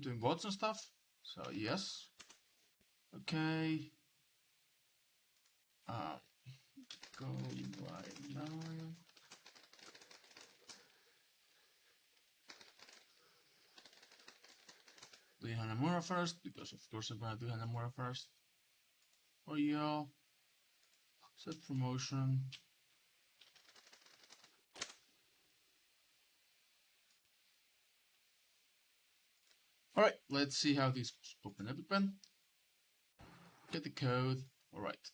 doing VODs and stuff. So yes. Okay. Go right now. Do Hanamura first, because of course I'm gonna do Hanamura first. For y'all. Set promotion. Alright, let's see how this goes. Open Epic Pen. Get the code. Alright.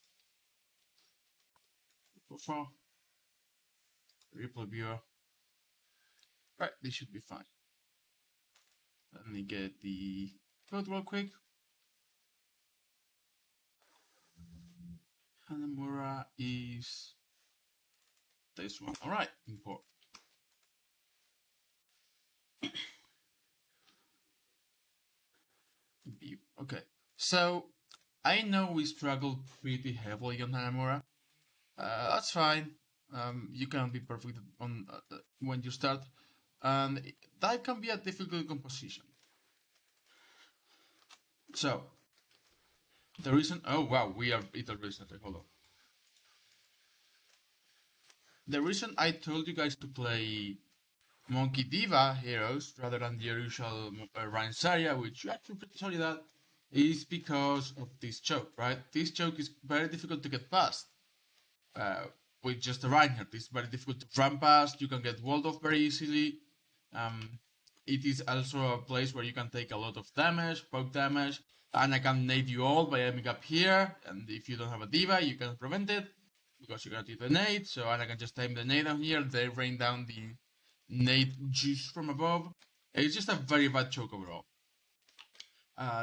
Profile. Replay viewer. Alright, this should be fine. Let me get the code real quick. Hanamura is this one. Alright, import. View. Okay, so I know we struggled pretty heavily on Hanamura. That's fine. You can be perfect on when you start, and that can be a difficult composition. So the reason, oh wow, we are it recently. Hold on. The reason I told you guys to play Monkey D.va heroes rather than the usual Ryan Saria, which you actually pretty solid at, is because of this choke, right? This choke is very difficult to get past. With just a Reinhardt, it's very difficult to run past. You can get walled off very easily. It is also a place where you can take a lot of damage, poke damage, and I can nade you all by aiming up here. And if you don't have a D.va, you can prevent it because you got the nade. So Anna can just aim the nade down here. They rain down the nade juice from above. It's just a very bad choke overall.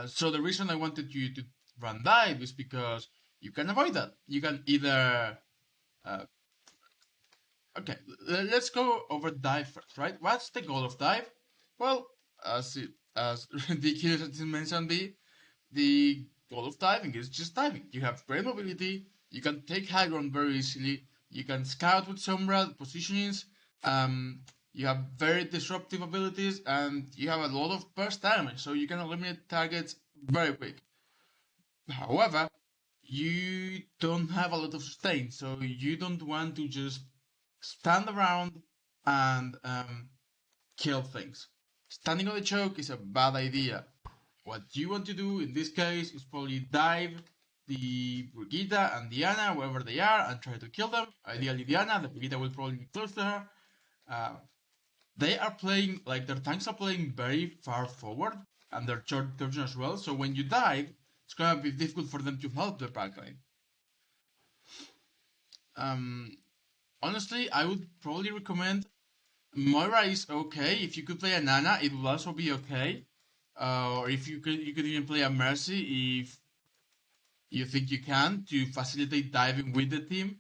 So the reason I wanted you to run dive is because you can avoid that. You can either okay, let's go over dive first, right? What's the goal of dive? Well, as ridiculous as it mentioned the goal of diving is just diving. You have great mobility, you can take high ground very easily, you can scout with Sombra positionings, you have very disruptive abilities, and you have a lot of burst damage, so you can eliminate targets very quick. However, you don't have a lot of sustain, so you don't want to just stand around and kill things. Standing on the choke is a bad idea. What you want to do in this case is probably dive the Brigitte and Diana wherever they are and try to kill them. Ideally Diana, the Brigitte will probably be close to her. They are playing, like their tanks are playing very far forward and their short version as well, so when you dive, it's gonna be difficult for them to help their backline. Honestly, I would probably recommend Moira is okay. If you could play a Nana, it will also be okay. Or if you could even play a Mercy if you think you can to facilitate diving with the team.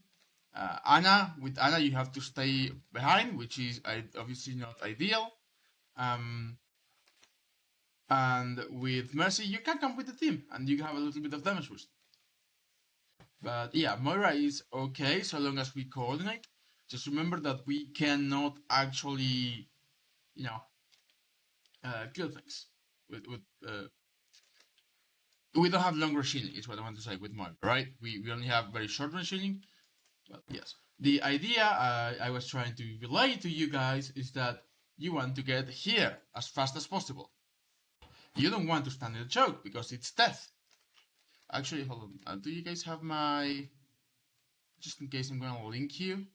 With Anna, you have to stay behind, which is obviously not ideal. And with Mercy, you can come with the team and you have a little bit of damage boost. But yeah, Moira is okay so long as we coordinate. Just remember that we cannot actually, kill things. We don't have long range shielding, is what I want to say with Moira, right? We only have very short range shielding. But yes, the idea I was trying to relay to you guys is that you want to get here as fast as possible. You don't want to stand in the choke because it's death. Actually, hold on. Do you guys have my... Just in case I'm going to link you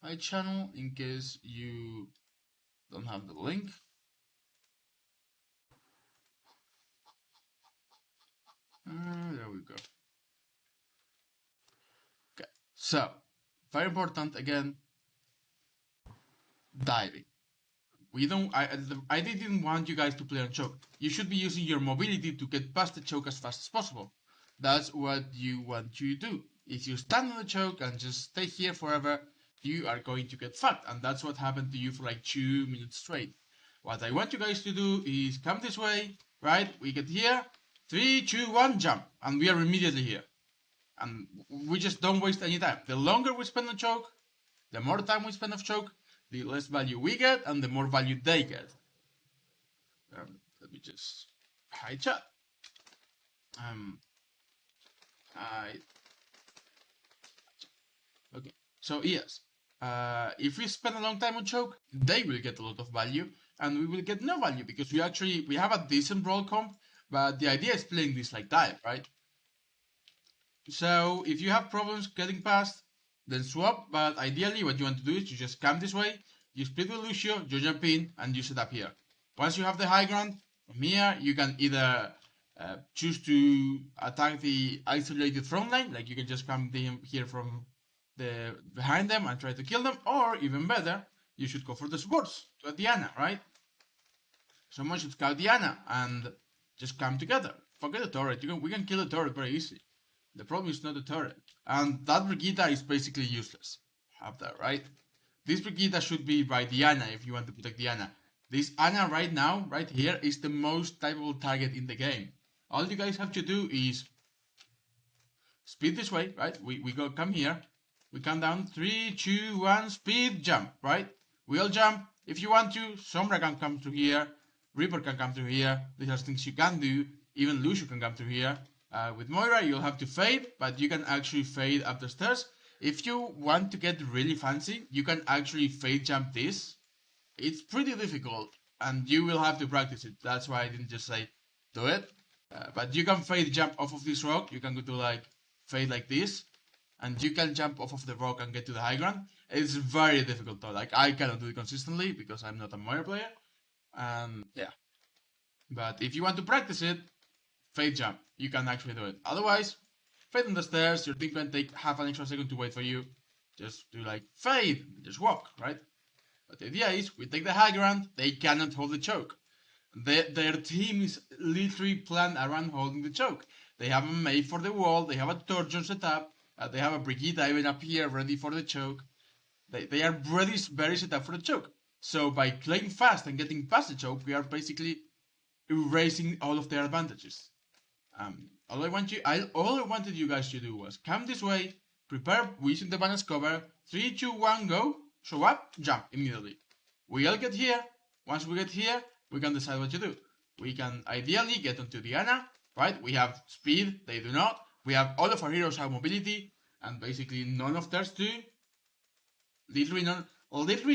my channel in case you don't have the link. There we go. Okay, so very important again. Diving. I didn't want you guys to play on choke. You should be using your mobility to get past the choke as fast as possible. That's what you want to do. If you stand on the choke and just stay here forever, you are going to get fucked. And that's what happened to you for like 2 minutes straight. What I want you guys to do is come this way, right? We get here, 3, 2, 1, jump. And we are immediately here. And we just don't waste any time. The longer we spend on choke, the more time we spend on choke, the less value we get and the more value they get. Let me just hide chat. Hide. Okay. So yes, if we spend a long time on choke, they will get a lot of value, and we will get no value because we have a decent brawl comp, but the idea is playing this like dive, right? So if you have problems getting past, then swap. But ideally, what you want to do is you just come this way, you split with Lucio, you jump in, and you set up here. Once you have the high ground, from here you can either choose to attack the isolated front line, like you can just come here from behind them and try to kill them, or even better, you should go for the supports to Diana, right? Someone should scout Diana and just come together. Forget the turret. We can kill the turret very easily. The problem is not the turret. And that Brigitte is basically useless. Have that, right? This Brigitte should be by Diana if you want to protect Diana. This Ana right now, right here, is the most typeable target in the game. All you guys have to do is speed this way, right? We come here. We count down 3, 2, 1, speed, jump, right? We all jump. If you want to, Sombra can come through here. Reaper can come through here. These are things you can do. Even Lucio can come through here. With Moira, you'll have to fade, but you can actually fade up the stairs. If you want to get really fancy, you can actually fade jump this. It's pretty difficult, and you will have to practice it. That's why I didn't just say do it. But you can fade jump off of this rock. You can go to like fade like this, and you can jump off of the rock and get to the high ground. It's very difficult though. Like I cannot do it consistently because I'm not a Moira player. Yeah. But if you want to practice it, fade jump. You can actually do it. Otherwise, fade on the stairs. Your team can take half an extra second to wait for you. Just do like fade, just walk, right? But the idea is, we take the high ground. They cannot hold the choke. Their team is literally planned around holding the choke. They have a Mei for the wall. They have a Torsion set up. They have a Brigitte even up here ready for the choke. They are ready, very set up for the choke. So by playing fast and getting past the choke, we are basically erasing all of their advantages. All I wanted you guys to do was come this way, prepare using the balance cover, 3, 2, 1, go, show up, jump immediately. We all get here. Once we get here, we can decide what to do. We can ideally get onto Diana, right? We have speed, they do not. We have all of our heroes have mobility, and basically none of theirs do. Literally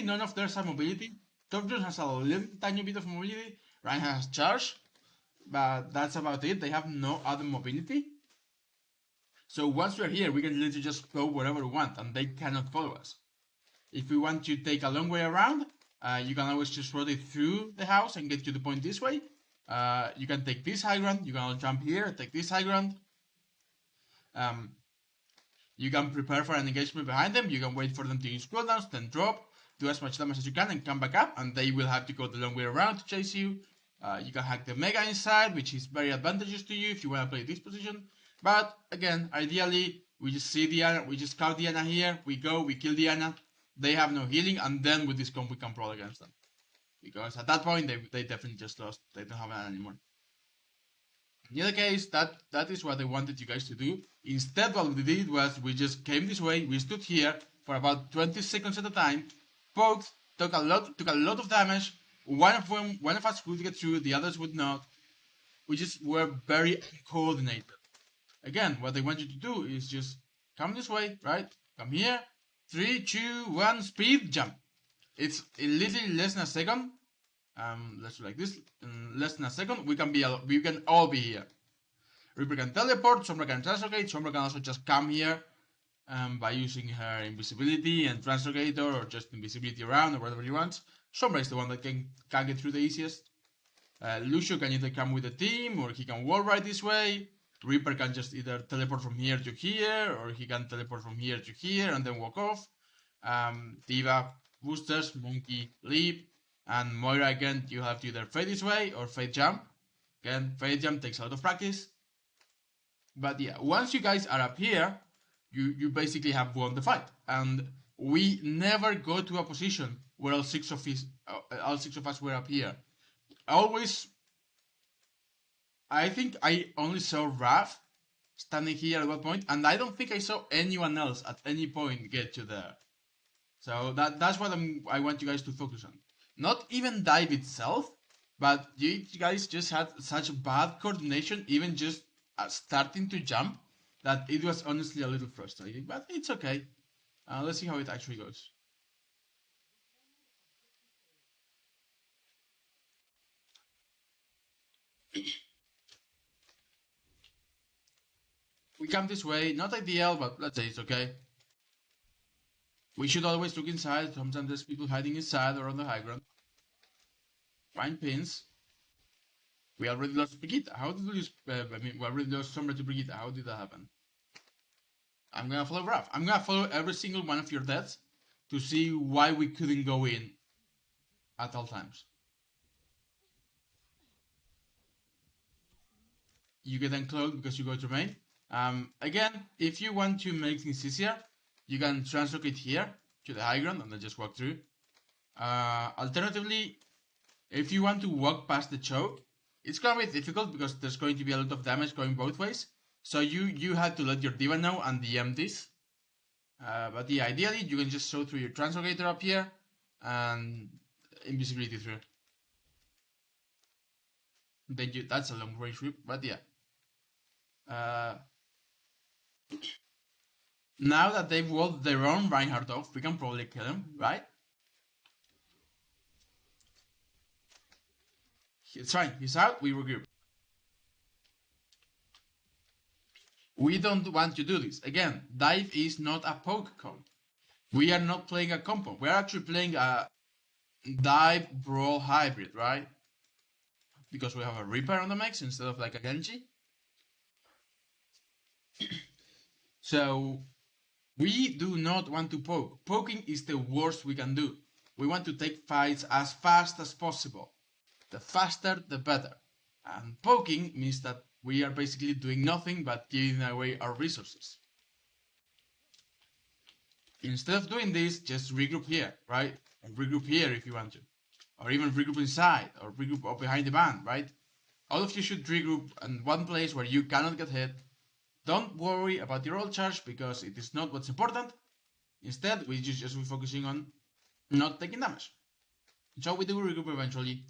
none of theirs have mobility. Torture has a little tiny bit of mobility. Ryan has charge, but that's about it. They have no other mobility. So once we're here, we can literally just go wherever we want, and they cannot follow us. If we want to take a long way around, you can always just rotate through the house and get to the point this way. You can take this high ground. You can all jump here, take this high ground. You can prepare for an engagement behind them. You can wait for them to use cooldowns, then drop, do as much damage as you can, and come back up. And they will have to go the long way around to chase you. You can hack the Mega inside, which is very advantageous to you if you want to play this position. But again, ideally, we just see Diana, we just scout Diana here. We go, we kill Diana. They have no healing, and then with this comp we can brawl against them. Because at that point, they definitely just lost. They don't have an anymore. In either case, that is what I wanted you guys to do. Instead, what we did was we just came this way, we stood here for about 20 seconds at a time, poked, took a lot of damage. One of us would get through, the others would not. We just were very coordinated. Again, what I want you to do is just come this way, right? Come here. 3, 2, 1, speed, jump. It's a little less than a second. Let's do like this. In less than a second, we can all be here. Reaper can teleport, Sombra can translocate, Sombra can also just come here by using her invisibility and translocator or just invisibility around or whatever you want. Sombra is the one that can get through the easiest. Lucio can either come with the team or he can wall ride this way. Reaper can just either teleport from here to here or he can teleport from here to here and then walk off. D.va, boosters, monkey, leap. And Moira, again, you have to either fade this way or fade jump. Again, fade jump takes a lot of practice. But yeah, once you guys are up here, you basically have won the fight. And we never go to a position where all six of us were up here. Always, I think I only saw Raph standing here at one point, and I don't think I saw anyone else at any point get to there. So that's what I want you guys to focus on. Not even dive itself, But you guys just had such bad coordination, even just starting to jump, that it was honestly a little frustrating. But it's okay. Let's see how it actually goes. We come this way, not ideal, but let's say it's okay. We should always look inside. Sometimes there's people hiding inside or on the high ground. Find pins. We already lost Brigitte. How did we lose? We already lost Sombra to Brigitte. How did that happen? I'm gonna follow Raph. I'm gonna follow every single one of your deaths to see why we couldn't go in at all times. You get uncloaked because you go to main. Again, if you want to make things easier, you can translocate here to the high ground and then just walk through. Alternatively, if you want to walk past the choke, it's gonna be difficult because there's going to be a lot of damage going both ways. So you have to let your D.va know and DM this. But yeah, ideally you can just show through your translocator up here and invisibility through. That's a long range whip, but yeah. Now that they've walled their own Reinhardt off, we can probably kill him, right? It's fine, he's out, we regroup. We don't want to do this. Again, dive is not a poke comp. We are not playing a compo. We're actually playing a dive brawl hybrid, right? Because we have a Reaper on the mix instead of like a Genji. So we do not want to poke. Poking is the worst we can do. We want to take fights as fast as possible. The faster, the better. And poking means that we are basically doing nothing but giving away our resources. Instead of doing this, just regroup here, right? And regroup here if you want to. Or even regroup inside, or regroup up behind the band, right? All of you should regroup in one place where you cannot get hit. Don't worry about your ult charge because it is not what's important. Instead, we just be focusing on not taking damage. So we do regroup eventually.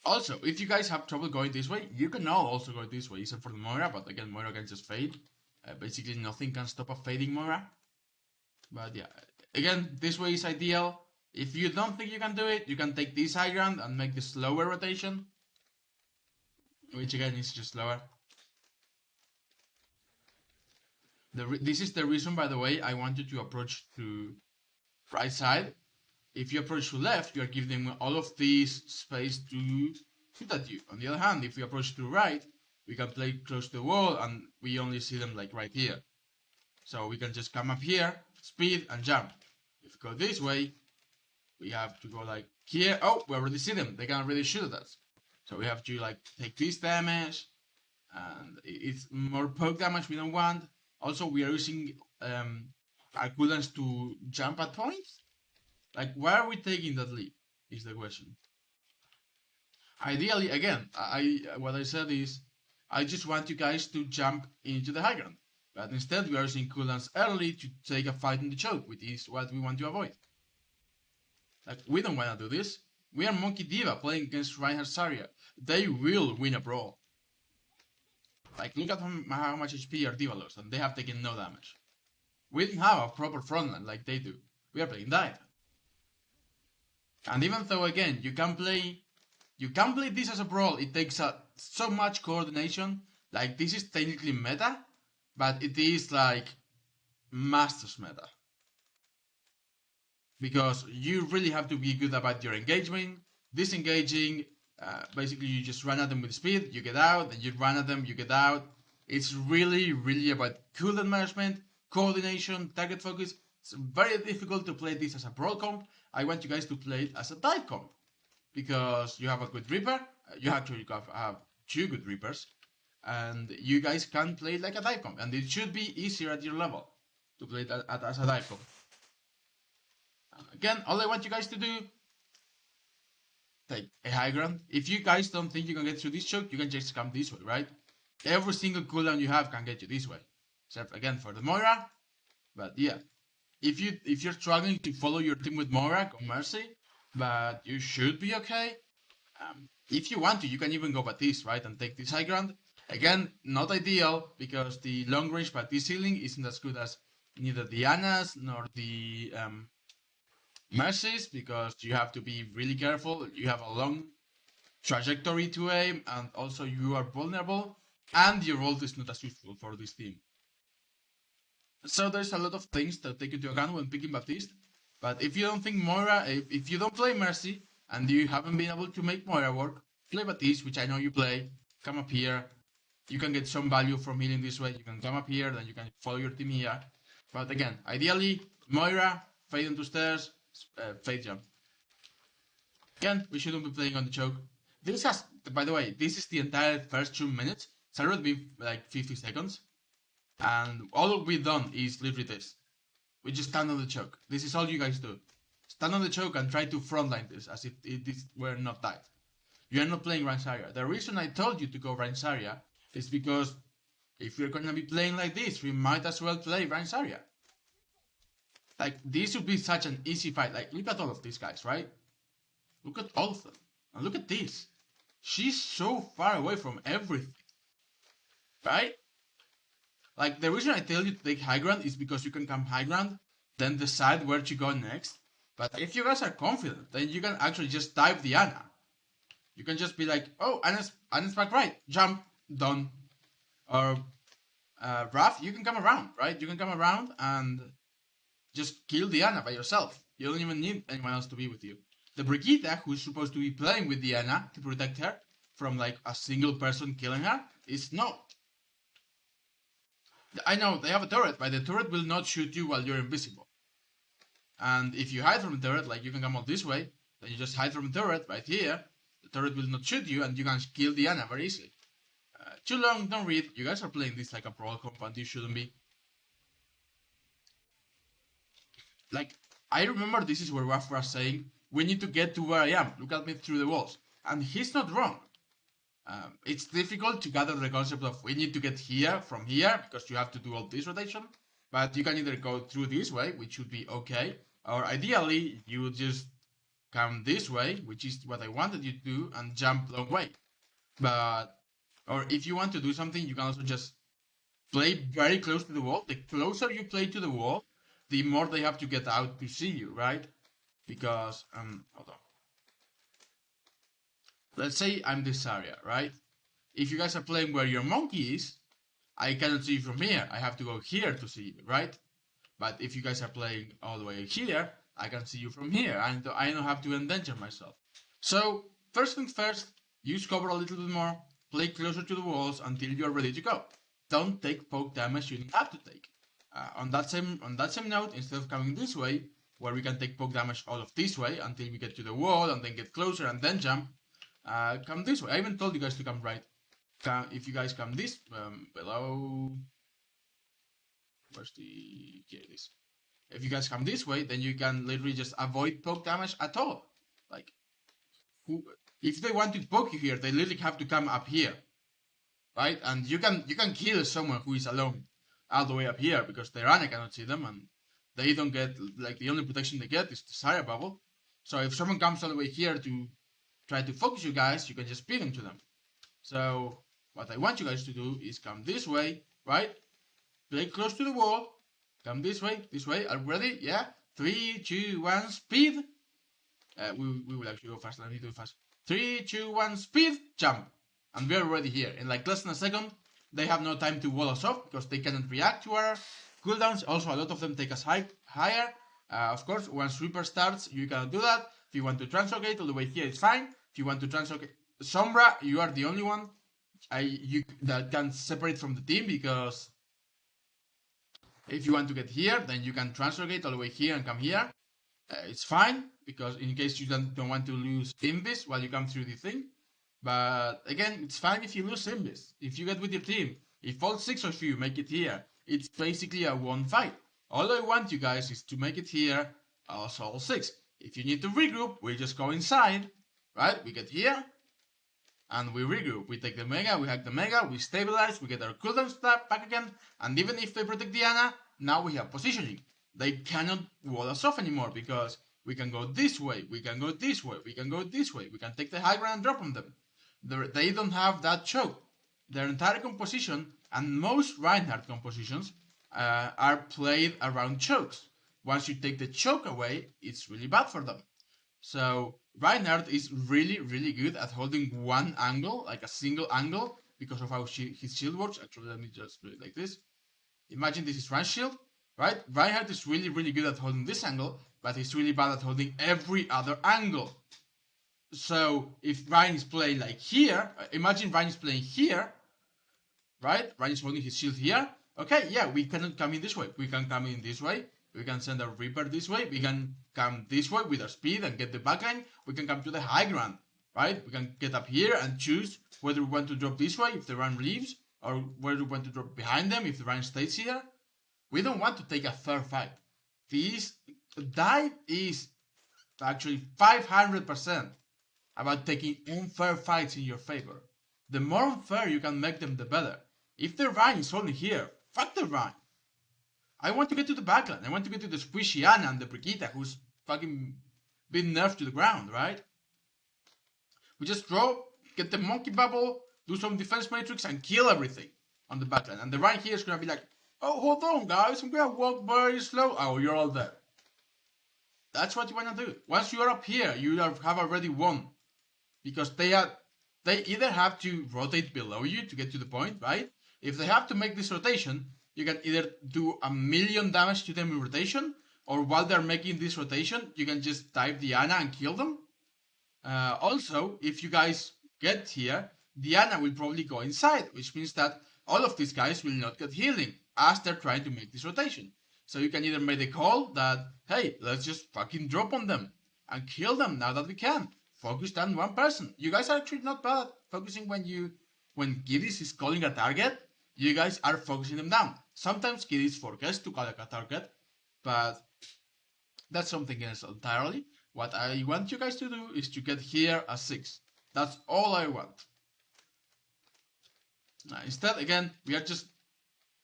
Also, if you guys have trouble going this way, you can now also go this way, except for the Moira, but again, Moira can just fade. Basically, nothing can stop a fading Moira. But yeah, again, this way is ideal. If you don't think you can do it, you can take this high ground and make the slower rotation, which again is just slower. This is the reason, by the way, I want you to approach to right side. If you approach to left, you are giving them all of this space to shoot at you. On the other hand, if we approach to right, we can play close to the wall and we only see them like right here. So we can just come up here, speed and jump. If we go this way, we have to go like here. Oh, we already see them. They can't really shoot at us. So we have to like take this damage, and it's more poke damage we don't want. Also, we are using our cooldowns to jump at points. Like, why are we taking that leap? Is the question. Ideally, again, what I said is, I just want you guys to jump into the high ground. But instead, we are using cooldowns early to take a fight in the choke, which is what we want to avoid. Like, we don't want to do this. We are Monkey D.va playing against Reinhardt Zarya. They will win a brawl. Like, look at how much HP our D.va lost, and they have taken no damage. We don't have a proper frontline like they do. We are playing dive. And even though, again, you can play this as a brawl, it takes so much coordination. Like, this is technically meta, but it is like Masters meta. Because you really have to be good about your engagement. Disengaging, basically you just run at them with speed, you get out, then you run at them, you get out. It's really, really about cooldown management, coordination, target focus. It's very difficult to play this as a brawl comp. I want you guys to play it as a dive comp. Because you have a good Reaper, you actually have two good Reapers, and you guys can play it like a dive comp. And it should be easier at your level to play it as a dive comp. Again, all I want you guys to do, take a high ground. If you guys don't think you can get through this choke, you can just come this way, right? Every single cooldown you have can get you this way. Except again for the Moira, but yeah. if you're struggling to follow your team with Moira, go Mercy, but you should be okay. If you want to, you can even go Baptiste, right, and take this high ground. Again, not ideal because the long range Baptiste healing isn't as good as neither the Annas nor the Mercies, because you have to be really careful. You have a long trajectory to aim, and also you are vulnerable, and your ult is not as useful for this team. So there's a lot of things to take into account when picking Baptiste. But if you don't think Moira, if you don't play Mercy, and you haven't been able to make Moira work, play Baptiste, which I know you play, come up here. You can get some value from healing this way. You can come up here, then you can follow your team here. But again, ideally, Moira, fade into stairs, fade jump. Again, we shouldn't be playing on the choke. This has, by the way, this is the entire first 2 minutes. It's already been like 50 seconds. And all we've done is literally this. We just stand on the choke. This is all you guys do. Stand on the choke and try to frontline this as if this were not died. You are not playing range area. The reason I told you to go range area is because if you're gonna be playing like this, we might as well play range area. Like, this would be such an easy fight. Like, look at all of these guys, right? Look at all of them. And look at this. She's so far away from everything. Right? Like, the reason I tell you to take high ground is because you can come high ground, then decide where to go next. But if you guys are confident, then you can actually just dive the Ana. You can just be like, oh, Ana's back right. Jump, done. Or, Raph, you can come around, right? You can come around and just kill the Ana by yourself. You don't even need anyone else to be with you. The Brigitte, who's supposed to be playing with the Ana to protect her from like a single person killing her, is not. I know, they have a turret, but the turret will not shoot you while you're invisible. And if you hide from the turret, like you can come out this way, then you just hide from the turret right here, the turret will not shoot you and you can kill the Ana very easily. Too long, don't read, you guys are playing this like a brawl comp and you shouldn't be. Like, I remember this is where Raf was saying, we need to get to where I am, look at me through the walls. And he's not wrong. It's difficult to gather the concept of we need to get here from here because you have to do all this rotation, but you can either go through this way, which would be okay, or ideally you would just come this way, which is what I wanted you to do, and jump long way. But, or if you want to do something, you can also just play very close to the wall. The closer you play to the wall, the more they have to get out to see you, right? Because, hold on. Let's say I'm this area, right? If you guys are playing where your monkey is, I cannot see you from here. I have to go here to see you, right? But if you guys are playing all the way here, I can see you from here. I don't have to endanger myself. So, first things first, use cover a little bit more, play closer to the walls until you're ready to go. Don't take poke damage you don't have to take. On that same note, instead of coming this way, where we can take poke damage all of this way until we get to the wall and then get closer and then jump, come this way. I even told you guys to come right. If you guys come this below, where's the this? If you guys come this way, then you can literally just avoid poke damage at all. Like, if they want to poke you here, they literally have to come up here, right? And you can kill someone who is alone all the way up here because their Ana cannot see them, and they don't get, like, the only protection they get is the Sarah bubble. So if someone comes all the way here to try to focus you guys, you can just pin them to them. So what I want you guys to do is come this way, right? Play close to the wall. Come this way. Are you ready? Yeah? 3, 2, 1, speed. We will actually go fast. Let me do it fast. 3, 2, 1, speed. Jump. And we're already here. In like less than a second, they have no time to wall us off because they cannot react to our cooldowns. Also, a lot of them take us higher. Of course, once Reaper starts, you cannot do that. If you want to translocate all the way here, it's fine. If you want to translocate Sombra, you are the only one that can separate from the team, because if you want to get here, then you can translocate all the way here and come here. It's fine, because in case you don't want to lose Invis while you come through the thing. But again, it's fine if you lose Invis. If you get with your team, if all 6 of you make it here, it's basically a one fight. All I want you guys is to make it here, also all 6. If you need to regroup, we just go inside, right? We get here, and we regroup. We take the Mega, we hack the Mega, we stabilize, we get our cooldown back again, and even if they protect the Ana, now we have positioning. they cannot wall us off anymore because we can go this way, we can go this way, we can go this way, we can take the high ground and drop on them. They don't have that choke. Their entire composition and most Reinhardt compositions are played around chokes. Once you take the choke away, it's really bad for them. So Reinhardt is really, really good at holding one angle, like a single angle, because of how his shield works. Actually, let me just do it like this. Imagine this is Rein's shield, right? Reinhardt is really, really good at holding this angle, but he's really bad at holding every other angle. So if Rein is playing like here, imagine Rein is playing here, right? Rein is holding his shield here. Okay, yeah, we cannot come in this way. We can come in this way. We can send a Reaper this way. We can come this way with our speed and get the backline. We can come to the high ground, right? We can get up here and choose whether we want to drop this way if the Rein leaves, or whether we want to drop behind them if the Rein stays here. We don't want to take a fair fight. This dive is actually 500% about taking unfair fights in your favor. The more unfair you can make them, the better. If the Rein is only here, fuck the Rein. I want to get to the backline. I want to get to the squishy Ana and the Brigitte who's fucking been nerfed to the ground, right? We just drop, get the monkey bubble, do some defense matrix, and kill everything on the backline. And the Rein here is gonna be like, oh, hold on, guys, I'm gonna walk very slow. Oh, you're all there. That's what you wanna do. Once you are up here, you have already won. Because they either have to rotate below you to get to the point, right? If they have to make this rotation, you can either do 1,000,000 damage to them in rotation, or while they're making this rotation, you can just type the Ana and kill them. Also, if you guys get here, the Ana will probably go inside, which means that all of these guys will not get healing as they're trying to make this rotation. So you can either make the call that, hey, let's just fucking drop on them and kill them now that we can. Focus on one person. You guys are actually not bad at focusing when Giddis is calling a target. You guys are focusing them down. Sometimes Giddis forgets to call a target, but that's something else entirely. What I want you guys to do is to get here a 6. That's all I want. Instead, again, we are just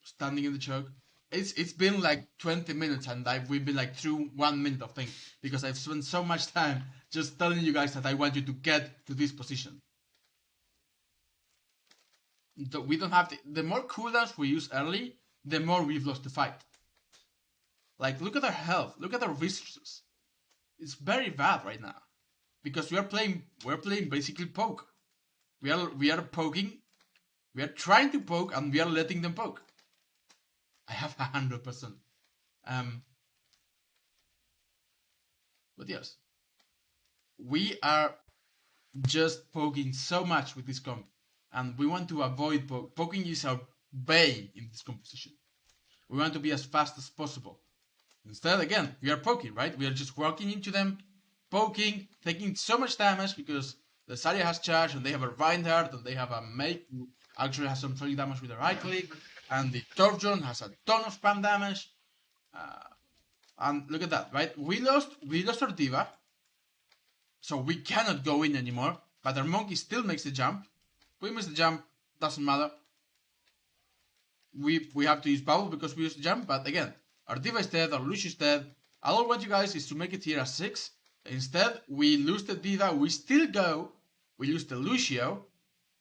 standing in the choke. It's been like 20 minutes and we've been like through 1 minute of things because I've spent so much time just telling you guys that I want you to get to this position. We don't have the more cooldowns we use early, the more we've lost the fight. Like, look at our health, look at our resources. It's very bad right now because we're playing basically poke. We are poking, we are trying to poke, and we are letting them poke. I have 100%. But yes, we are just poking so much with this comp, and we want to avoid poking is our bane in this composition. We want to be as fast as possible. Instead, again, we are poking, right? We are just walking into them, poking, taking so much damage because the Zarya has charge and they have a Reinhardt and they have a mate who actually has some solid damage with a right click, and the Torbjorn has a ton of spam damage. And look at that, right? We lost our D.va, so we cannot go in anymore, but our monkey still makes the jump. We miss the jump, doesn't matter. We have to use bubble because we used the jump, but again, our D.va is dead, our Lucio is dead. All I want you guys is to make it here as 6. Instead, we lose the D.va, we still go, we lose the Lucio,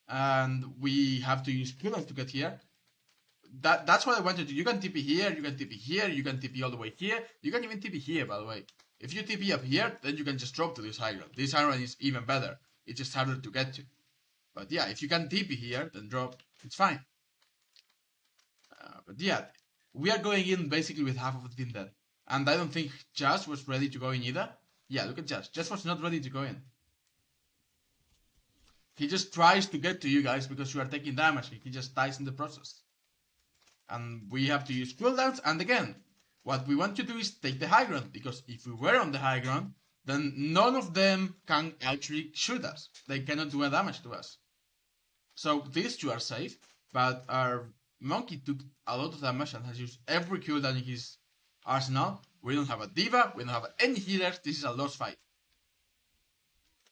and we have to use cooldowns to get here. That's what I want to do. You can TP here, you can TP here, you can TP all the way here. You can even TP here, by the way. If you TP up here, then you can just drop to this high ground. This high ground is even better. It's just harder to get to. But yeah, if you can TP here, then drop, it's fine. But yeah, we are going in basically with half of the team dead. And I don't think Jazz was ready to go in either. Yeah, look at Jazz. Jazz was not ready to go in. He just tries to get to you guys because you are taking damage. He just dies in the process. And we have to use cooldowns. And again, what we want to do is take the high ground. Because if we were on the high ground, then none of them can actually shoot us. They cannot do a damage to us. So these two are safe. But our monkey took a lot of damage and has used every cooldown in his arsenal. We don't have a D.va. We don't have any healers. This is a lost fight.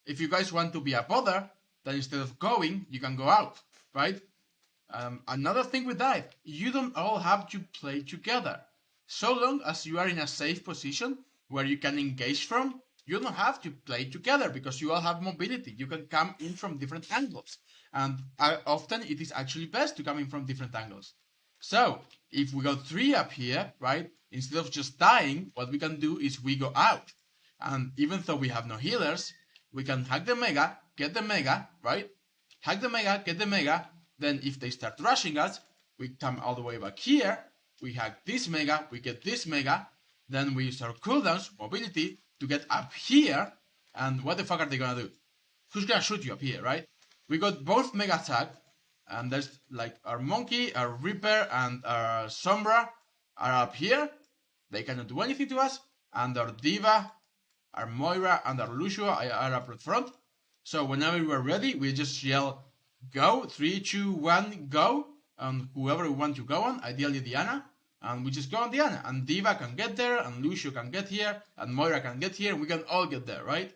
If you guys want to be a bother, then instead of going, you can go out, right? Another thing with dive, you don't all have to play together. So long as you are in a safe position where you can engage from, you don't have to play together because you all have mobility. You can come in from different angles. And often it is actually best to come in from different angles. So, if we go 3 up here, right, instead of just dying, what we can do is we go out. And even though we have no healers, we can hack the Mega, get the Mega, right? Hack the Mega, get the Mega. Then if they start rushing us, we come all the way back here. We hack this Mega, we get this Mega. Then we use our cooldowns, mobility, to get up here. And what the fuck are they gonna do? Who's gonna shoot you up here, right? We got both Mega attacked. And there's like our Monkey, our Reaper, and our Sombra are up here. They cannot do anything to us. And our D.va, our Moira, and our Lucio are up in front. So whenever we're ready, we just yell, go, 3, 2, 1, go. And whoever we want to go on, ideally Diana. And we just go on Diana. And D.va can get there, and Lucio can get here, and Moira can get here, and we can all get there, right?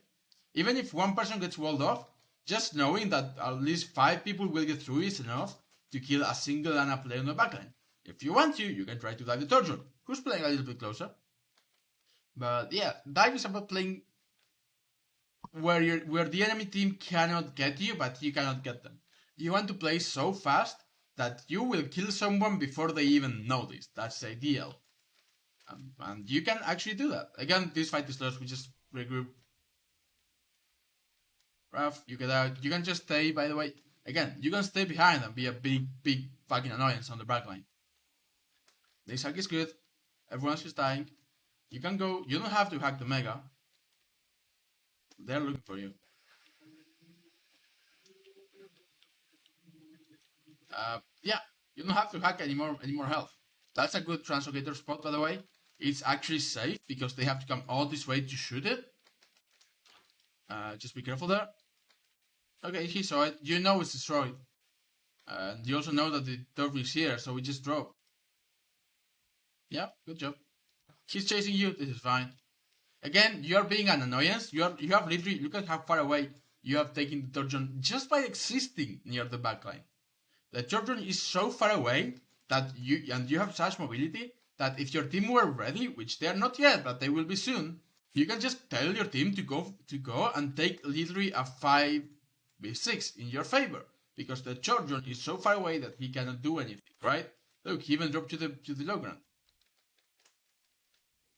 Even if one person gets walled off, just knowing that at least 5 people will get through is enough to kill a single Ana player on the backline. If you want to, you can try to dive the Torture, who's playing a little bit closer. But yeah, dive is about playing where the enemy team cannot get you, but you cannot get them. You want to play so fast that you will kill someone before they even notice. That's ideal. And you can actually do that. Again, this fight is lost, we just regroup. Raf, you get out. You can just stay, by the way. Again, you can stay behind and be a big fucking annoyance on the backline. This hack is good. Everyone's just dying. You can go. You don't have to hack the Mega. They're looking for you. Yeah, you don't have to hack any more health. That's a good translocator spot, by the way. It's actually safe because they have to come all this way to shoot it. Just be careful there. Okay, he saw it. You know it's destroyed. And you also know that the turf is here, so we just drop. Yeah, good job. He's chasing you. This is fine. Again, you are being an annoyance. You have literally, look at how far away you have taken the Turgeon just by existing near the backline. The Turgeon is so far away that you have such mobility that if your team were ready, which they are not yet, but they will be soon, you can just tell your team to go and take literally a 5v6 in your favor because the Turgeon is so far away that he cannot do anything, right? Look, he even dropped to the low ground.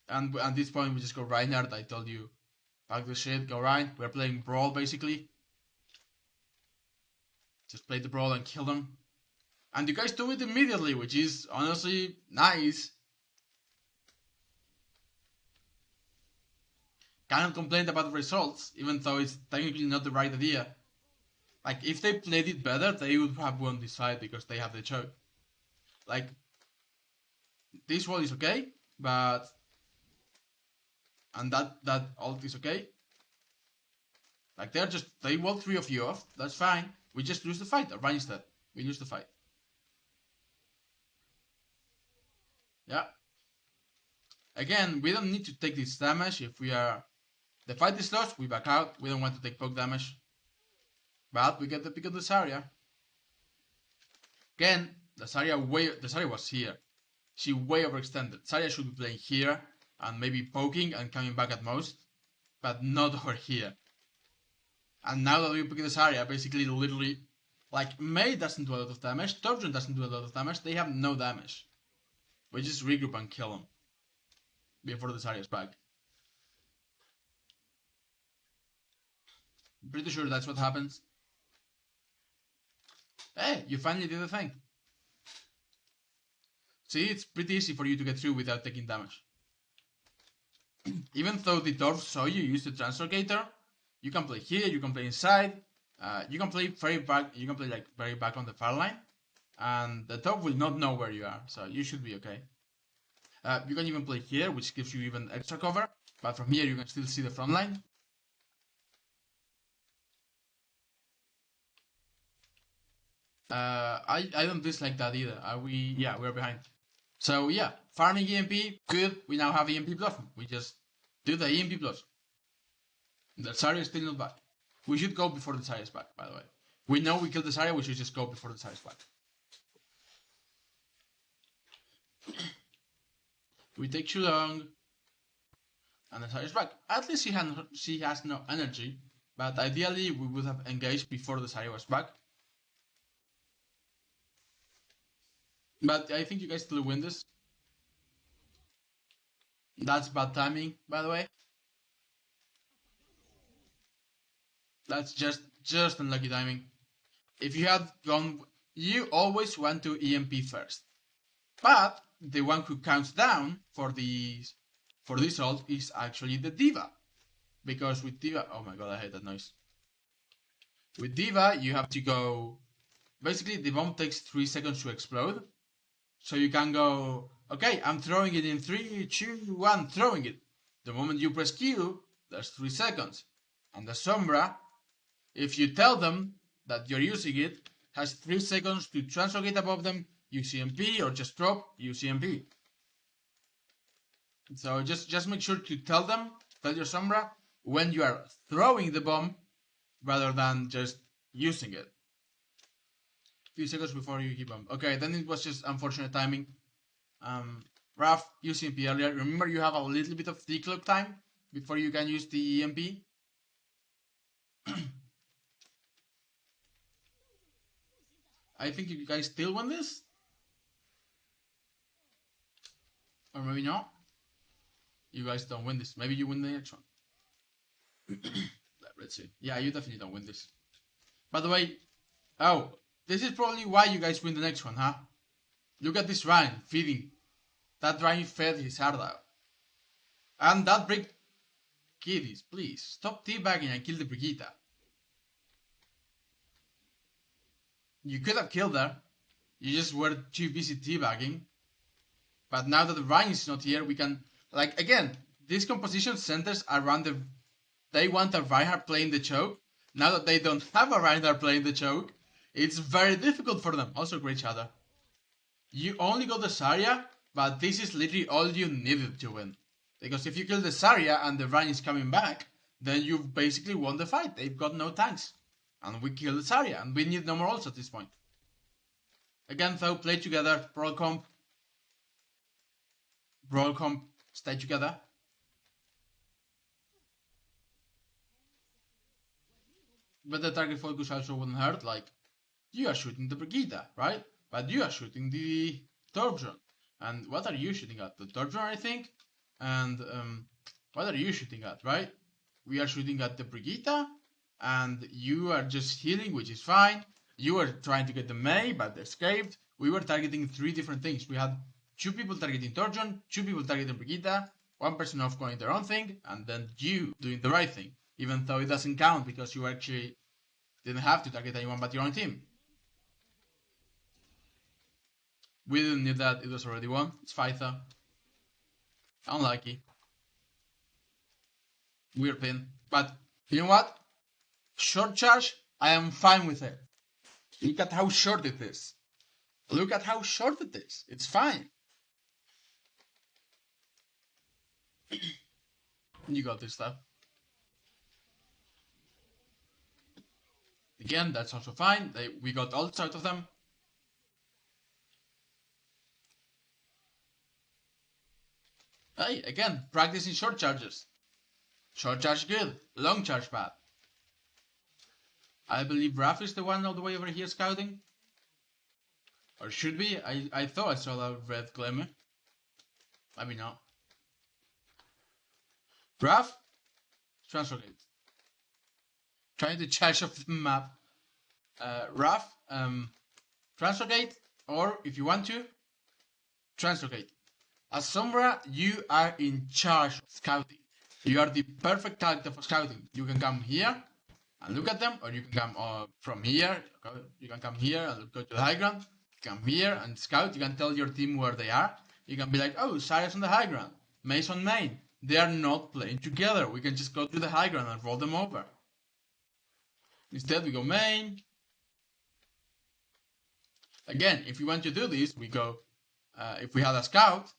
And at this point, we just go Reinhardt. I told you, pack the shit, go Rein. We're playing Brawl, basically. Just play the Brawl and kill them. And you guys do it immediately, which is honestly nice. Cannot complain about the results, even though it's technically not the right idea. Like, if they played it better, they would have won this fight because they have the choke. Like, this wall is okay, but... And that ult is okay. Like they wall 3 of you off. That's fine. We just lose the fight. Run instead. We lose the fight. Yeah. Again, we don't need to take this damage if we are. The fight is lost. We back out. We don't want to take poke damage. But we get the pick of the Zarya. Again, the Zarya was here. She way overextended. Zarya should be playing here. And maybe poking and coming back at most, but not over here. And now that we pick this area, basically, literally, like, Mei doesn't do a lot of damage, Torjun doesn't do a lot of damage, they have no damage. We just regroup and kill them before this area is back. I'm pretty sure that's what happens. Hey, you finally did the thing. See, it's pretty easy for you to get through without taking damage. Even though the dwarf saw you use the translocator, you can play here, you can play inside, you can play very back, you can play like very back on the far line, and the dwarf will not know where you are, so you should be okay. You can even play here, which gives you even extra cover, but from here you can still see the front line. I don't dislike that either. Yeah, we're behind. So yeah, farming EMP, good. We now have EMP bluff. We just do the EMP bluff. The Zarya is still not back. We should go before the Zarya is back, by the way. We know we killed the Zarya, we should just go before the Zarya is back. We take too long. And the Zarya is back. At least she has no energy. But ideally, we would have engaged before the Zarya was back. But I think you guys still win this. That's bad timing, by the way. That's just unlucky timing. If you had gone, you always want to EMP first. But the one who counts down for this ult is actually the D.va. Because with D.va, oh my god, I hate that noise. With D.va, you have to go, basically the bomb takes 3 seconds to explode. So you can go, okay, I'm throwing it in 3, 2, 1, throwing it. The moment you press Q, there's 3 seconds. And the Sombra, if you tell them that you're using it, has 3 seconds to translocate above them, use EMP, or just drop, use EMP. So just make sure to tell your Sombra, when you are throwing the bomb, rather than just using it. Few seconds before you hit bomb. Okay, then it was just unfortunate timing. Raf, use EMP earlier. Remember, you have a little bit of declock time before you can use the EMP. I think you guys still win this. Or maybe not. You guys don't win this. Maybe you win the next one. Let's see. Yeah, you definitely don't win this. By the way, oh, this is probably why you guys win the next one, huh? Look at this Ryan feeding. That Ryan fed his heart out. And that break... Kiddies, please, stop teabagging and kill the Brigitte. You could have killed her. You just were too busy teabagging. But now that the Ryan is not here, we can... Like, again, this composition centers around the... They want a Reinhardt playing the choke. Now that they don't have a Reinhardt playing the choke, it's very difficult for them. Also, great shadow. You only got the Zarya, but this is literally all you needed to win. Because if you kill the Zarya and the Ryan is coming back, then you've basically won the fight. They've got no tanks. And we kill the Zarya, and we need no more ults at this point. Again, though, play together, Brawl comp, stay together. But the target focus also wouldn't hurt, like, you are shooting the Brigitte, right? But you are shooting the Torp. And what are you shooting at? The Torp, I think? And what are you shooting at, right? We are shooting at the Brigitte, and you are just healing, which is fine. You were trying to get the Mei, but escaped. We were targeting 3 different things. We had 2 people targeting Torjon, 2 people targeting Brigitte, 1 person off going their own thing, and then you doing the right thing. Even though it doesn't count because you actually didn't have to target anyone but your own team. We didn't need that, it was already won. It's Phytha. Unlucky. Weird pin. But you know what? Short charge, I am fine with it. Look at how short it is. Look at how short it is. It's fine. You got this stuff. Again, that's also fine. We got ults out of them. Hey, again, practicing short charges. Short charge good, long charge bad. I believe Raph is the one all the way over here scouting. Or should be. I thought I saw that red glimmer. Maybe not. Raph, translocate. Trying to charge off the map. Raph, translocate, or if you want to, translocate. As Sombra, you are in charge of scouting. You are the perfect character for scouting. You can come here and look at them, or you can come from here. You can come here and go to the high ground. You come here and scout. You can tell your team where they are. You can be like, oh, Zarya's on the high ground. Mei's on main. They are not playing together. We can just go to the high ground and roll them over. Instead, we go main. Again, if you want to do this, we go, if we have a scout,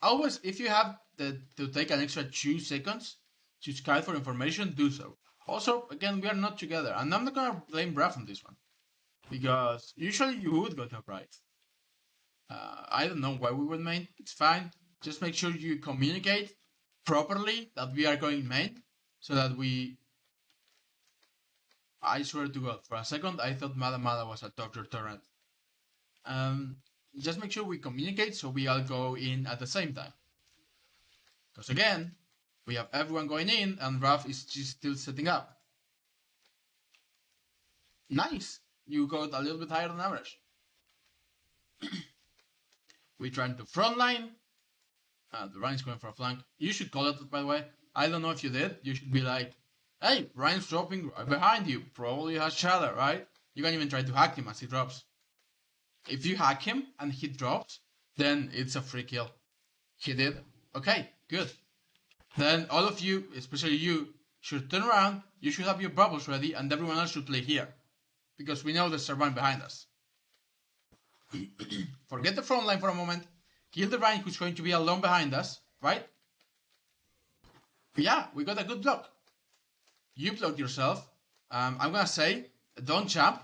always, if you have to take an extra 2 seconds to scout for information, do so. Also, again, we are not together, and I'm not gonna blame Braff on this one, because usually you would go top right. I don't know why we went main, it's fine, just make sure you communicate properly that we are going main, so that we... I swear to God, for a second I thought Mada was a torture torrent. Just make sure we communicate so we all go in at the same time. Because again, we have everyone going in and Raf is just still setting up. Nice! You got a little bit higher than average. We're trying to front line. The Ryan's going for a flank. You should call it, by the way. I don't know if you did. You should be like, hey, Ryan's dropping right behind you. Probably has shadow, right? You can even try to hack him as he drops. If you hack him and he drops, then it's a free kill. He did. Okay, good. Then all of you, especially you, should turn around. You should have your bubbles ready and everyone else should play here. Because we know there's a Ryan behind us. Forget the front line for a moment. Kill the Ryan who's going to be alone behind us, right? Yeah, we got a good block. You blocked yourself. I'm gonna say, don't jump.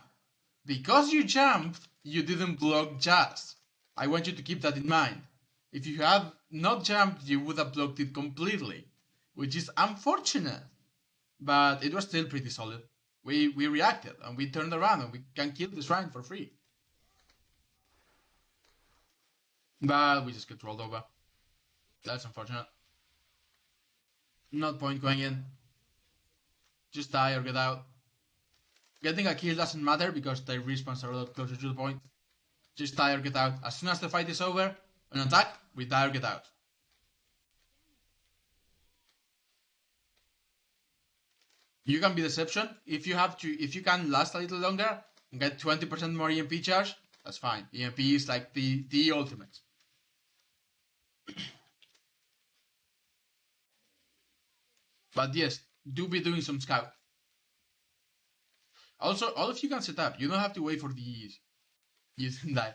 Because you jumped, you didn't block Jazz. I want you to keep that in mind. If you had not jumped, you would have blocked it completely. Which is unfortunate. But it was still pretty solid. We reacted and we turned around and we can kill this Ryan for free. But we just get rolled over. That's unfortunate. Not point going in. Just die or get out. Getting a kill doesn't matter because their respawns are a lot closer to the point. Just die or get out. As soon as the fight is over, an attack, we die or get out. You can be Deception. If you can last a little longer and get 20% more EMP charge, that's fine. EMP is like the ultimate. But yes, do be doing some scout. Also, all of you can set up. You don't have to wait for the... You didn't die.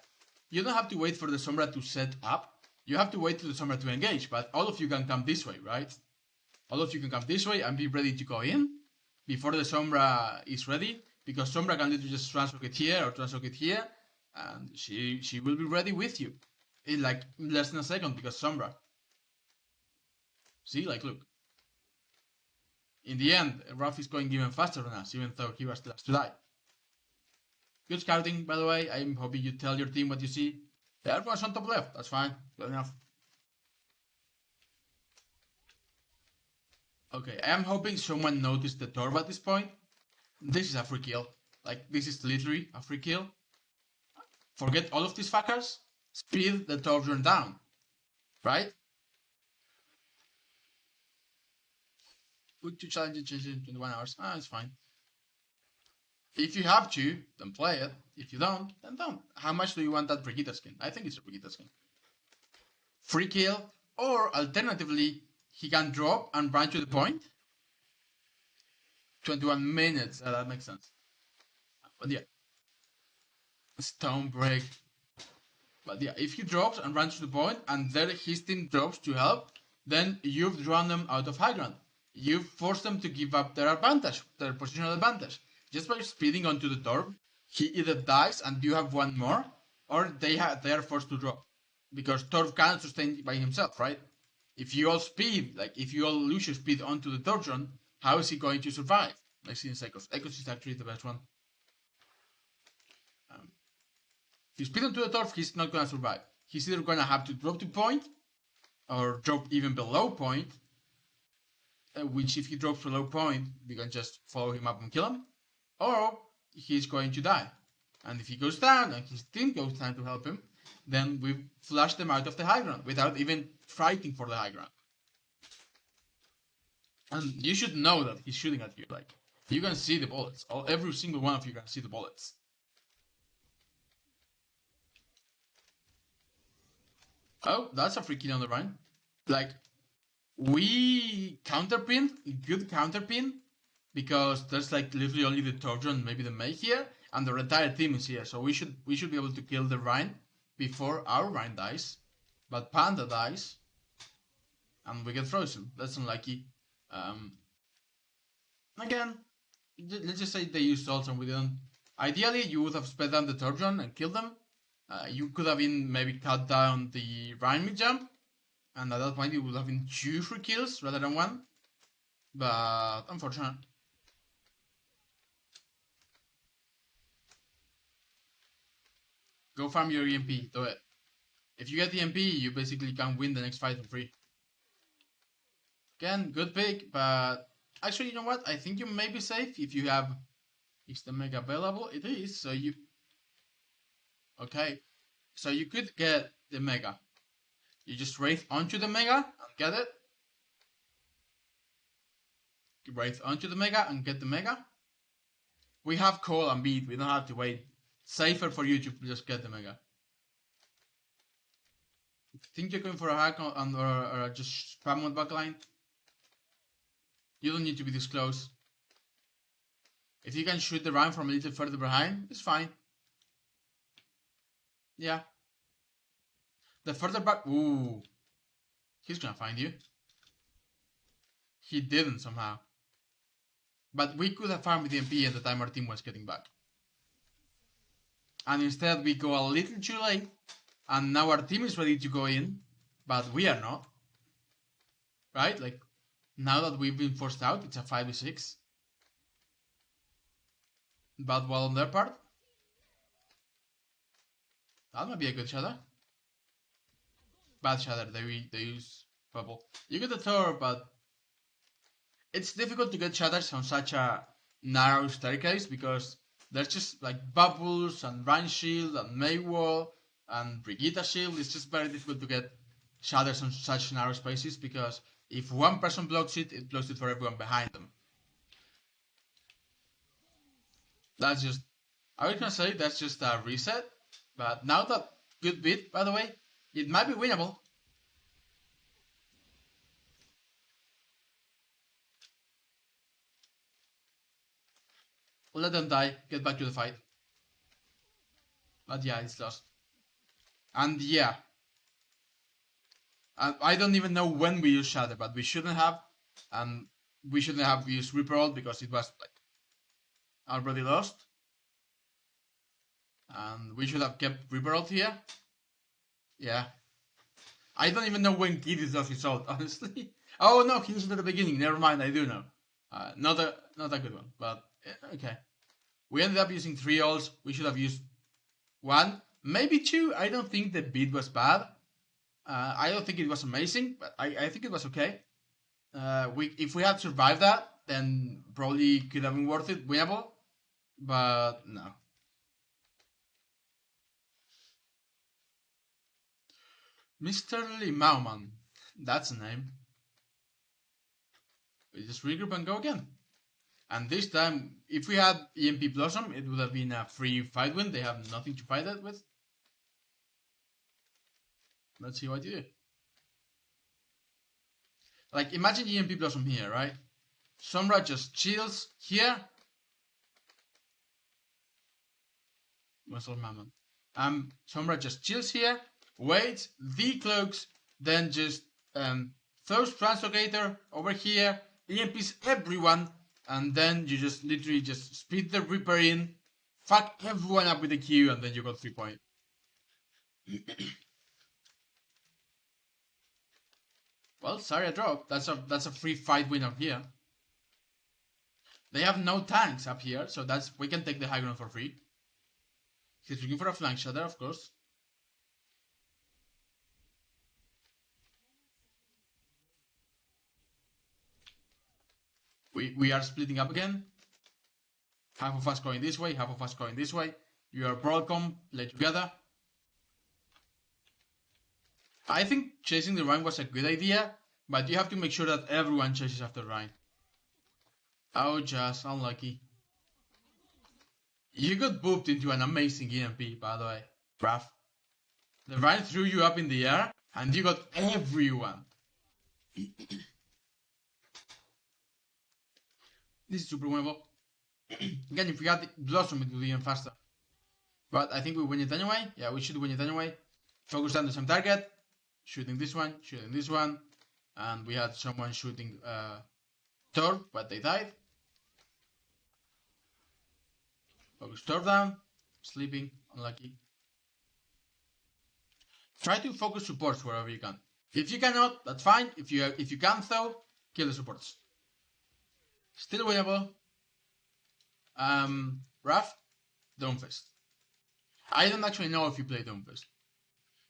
You don't have to wait for the Sombra to set up. You have to wait for the Sombra to engage. But all of you can come this way, right? All of you can come this way and be ready to go in before the Sombra is ready. Because Sombra can literally just translock here or translock here. And she will be ready with you. In like less than a second because Sombra. See, like look. In the end, Ralph is going even faster than us, even though he was the last to die. Good scouting, by the way. I'm hoping you tell your team what you see. Yeah, everyone's on top left. That's fine. Good enough. Okay, I am hoping someone noticed the Torb at this point. This is a free kill. Like, this is literally a free kill. Forget all of these fuckers. Speed the Torb down. Right? Put 2 challenges in 21 hours. Ah, it's fine. If you have to, then play it. If you don't, then don't. How much do you want that Brigitte skin? I think it's a Brigitte skin. Free kill, or alternatively, he can drop and run to the point. 21 minutes, that makes sense. But yeah. Stone break. But yeah, if he drops and runs to the point, and then his team drops to help, then you've drawn them out of high ground. You force them to give up their advantage, their positional advantage. Just by speeding onto the Torb, he either dies and you have one more, or they are forced to drop. Because Torb cannot sustain by himself, right? If you all speed, like if you all lose your speed onto the Torb, how is he going to survive? Like since Echoes. Echoes is actually the best one. If you speed onto the Torb, he's not gonna survive. He's either gonna have to drop to point, or drop even below point, which if he drops below point, we can just follow him up and kill him, or he's going to die. And if he goes down and his team goes down to help him, then we flush them out of the high ground without even fighting for the high ground. And you should know that he's shooting at you. Like, you can see the bullets. Every single one of you can see the bullets. Oh, that's a free kill on the Rhine. Like, we counterpin, good counterpin, because there's like literally only the Torjon, maybe the May here, and the entire team is here. So we should be able to kill the Rhine before our Rhine dies. But Panda dies, and we get frozen. That's unlucky. Again, let's just say they used ults and we didn't. Ideally, you would have sped down the Torjon and killed them. You could have even maybe cut down the Rhine mid jump And at that point, it would have been 2 free kills rather than 1. But unfortunate. Go farm your EMP. Do it. If you get the EMP, you basically can win the next fight for free. Again, good pick, but actually, you know what? I think you may be safe if you have. Is the mega available? It is. So you. Okay. So you could get the mega. You just wraith onto the mega and get it. Wraith onto the mega and get the mega. We have call and beat. We don't have to wait. Safer for you to just get the mega. Think you're going for a hack or just spam on backline? You don't need to be this close. If you can shoot the Rhyme from a little further behind, it's fine. Yeah. The further back... Ooh. He's gonna find you. He didn't somehow. But we could have farmed with the MP at the time our team was getting back. And instead we go a little too late. And now our team is ready to go in. But we are not. Right? Like, now that we've been forced out, it's a 5v6. Bad wall on their part. That might be a good shatter. Bad shatter, they use bubble. You get the Thor, but it's difficult to get shatters on such a narrow staircase because there's just like bubbles and Rhine Shield and Maywall and Brigitte Shield. It's just very difficult to get shatters on such narrow spaces because if one person blocks it, it blocks it for everyone behind them. That's just, I was gonna say that's just a reset, but now that good bit, by the way, it might be winnable. Let them die, get back to the fight. But yeah, it's lost. And yeah, I don't even know when we used Shatter, but we shouldn't have, and we shouldn't have used Reaper because it was like already lost. And we should have kept Reaper here. Yeah. I don't even know when Kidis does his ult, honestly. Oh no, he used it at the beginning. Never mind, I do know. Not a good one, but okay. We ended up using 3 ults. We should have used 1, maybe 2. I don't think the beat was bad. I don't think it was amazing, but I think it was okay. If we had survived that, then probably could have been worth it, winnable. But no. Mr. Limauman. That's a name. We just regroup and go again. And this time, if we had EMP Blossom, it would have been a free fight win. They have nothing to fight that with. Let's see what you do. Like, imagine EMP Blossom here, right? Sombra just chills here. Muscle Mammon. Sombra just chills here, waits, decloaks, then just throws Translocator over here, EMPs everyone, and then you just literally just speed the Reaper in, fuck everyone up with the Q, and then you got 3 points. Well, sorry I dropped. That's a free fight win up here. They have no tanks up here, so we can take the high ground for free. He's looking for a flank shatter, of course. We are splitting up again. Half of us going this way, half of us going this way. You are Broadcom, play together. I think chasing the Rhine was a good idea, but you have to make sure that everyone chases after Rhine. Oh, just unlucky. You got booped into an amazing EMP, by the way. Rough. The Rhine threw you up in the air, and you got everyone. This is super winnable. Again, if we had Blossom, it would be even faster. But I think we win it anyway. Yeah, we should win it anyway. Focus on the same target. Shooting this one, and we had someone shooting Thor, but they died. Focus Thor down, sleeping, unlucky. Try to focus supports wherever you can. If you cannot, that's fine. If you can't though, kill the supports. Still winnable. Raf, Doomfist. I don't actually know if you play Doomfist.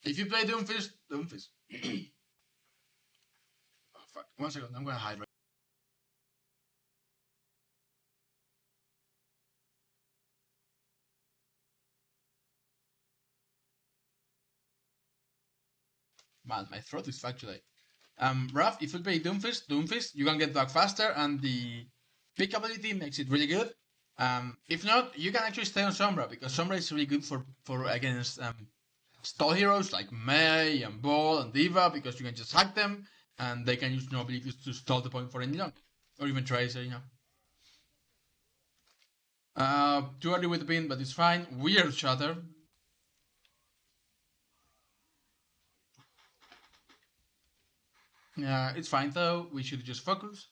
If you play Doomfist. Oh, fuck. 1 second, I'm gonna hide right. Man, my throat is actually. Raf, if you play Doomfist, you can get back faster, and the pick ability makes it really good. If not, you can actually stay on Sombra, because Sombra is really good for against stall heroes like Mei and Ball and D.va, because you can just hack them, and they can use no abilities to stall the point for any long. Or even Tracer, you know. Too early with the pin, but it's fine. Weird Shatter. It's fine though. We should just focus.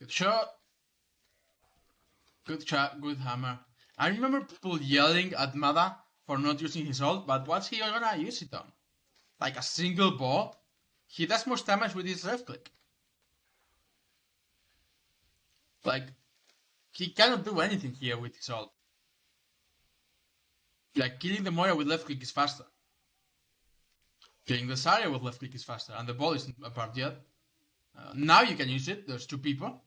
Good shot. Good shot. Good hammer. I remember people yelling at Mada for not using his ult, but what's he gonna use it on? Like a single ball? He does most damage with his left click. Like, he cannot do anything here with his ult. Like, killing the Moira with left click is faster. Killing the Zarya with left click is faster, and the ball isn't apart yet. Now you can use it, there's 2 people.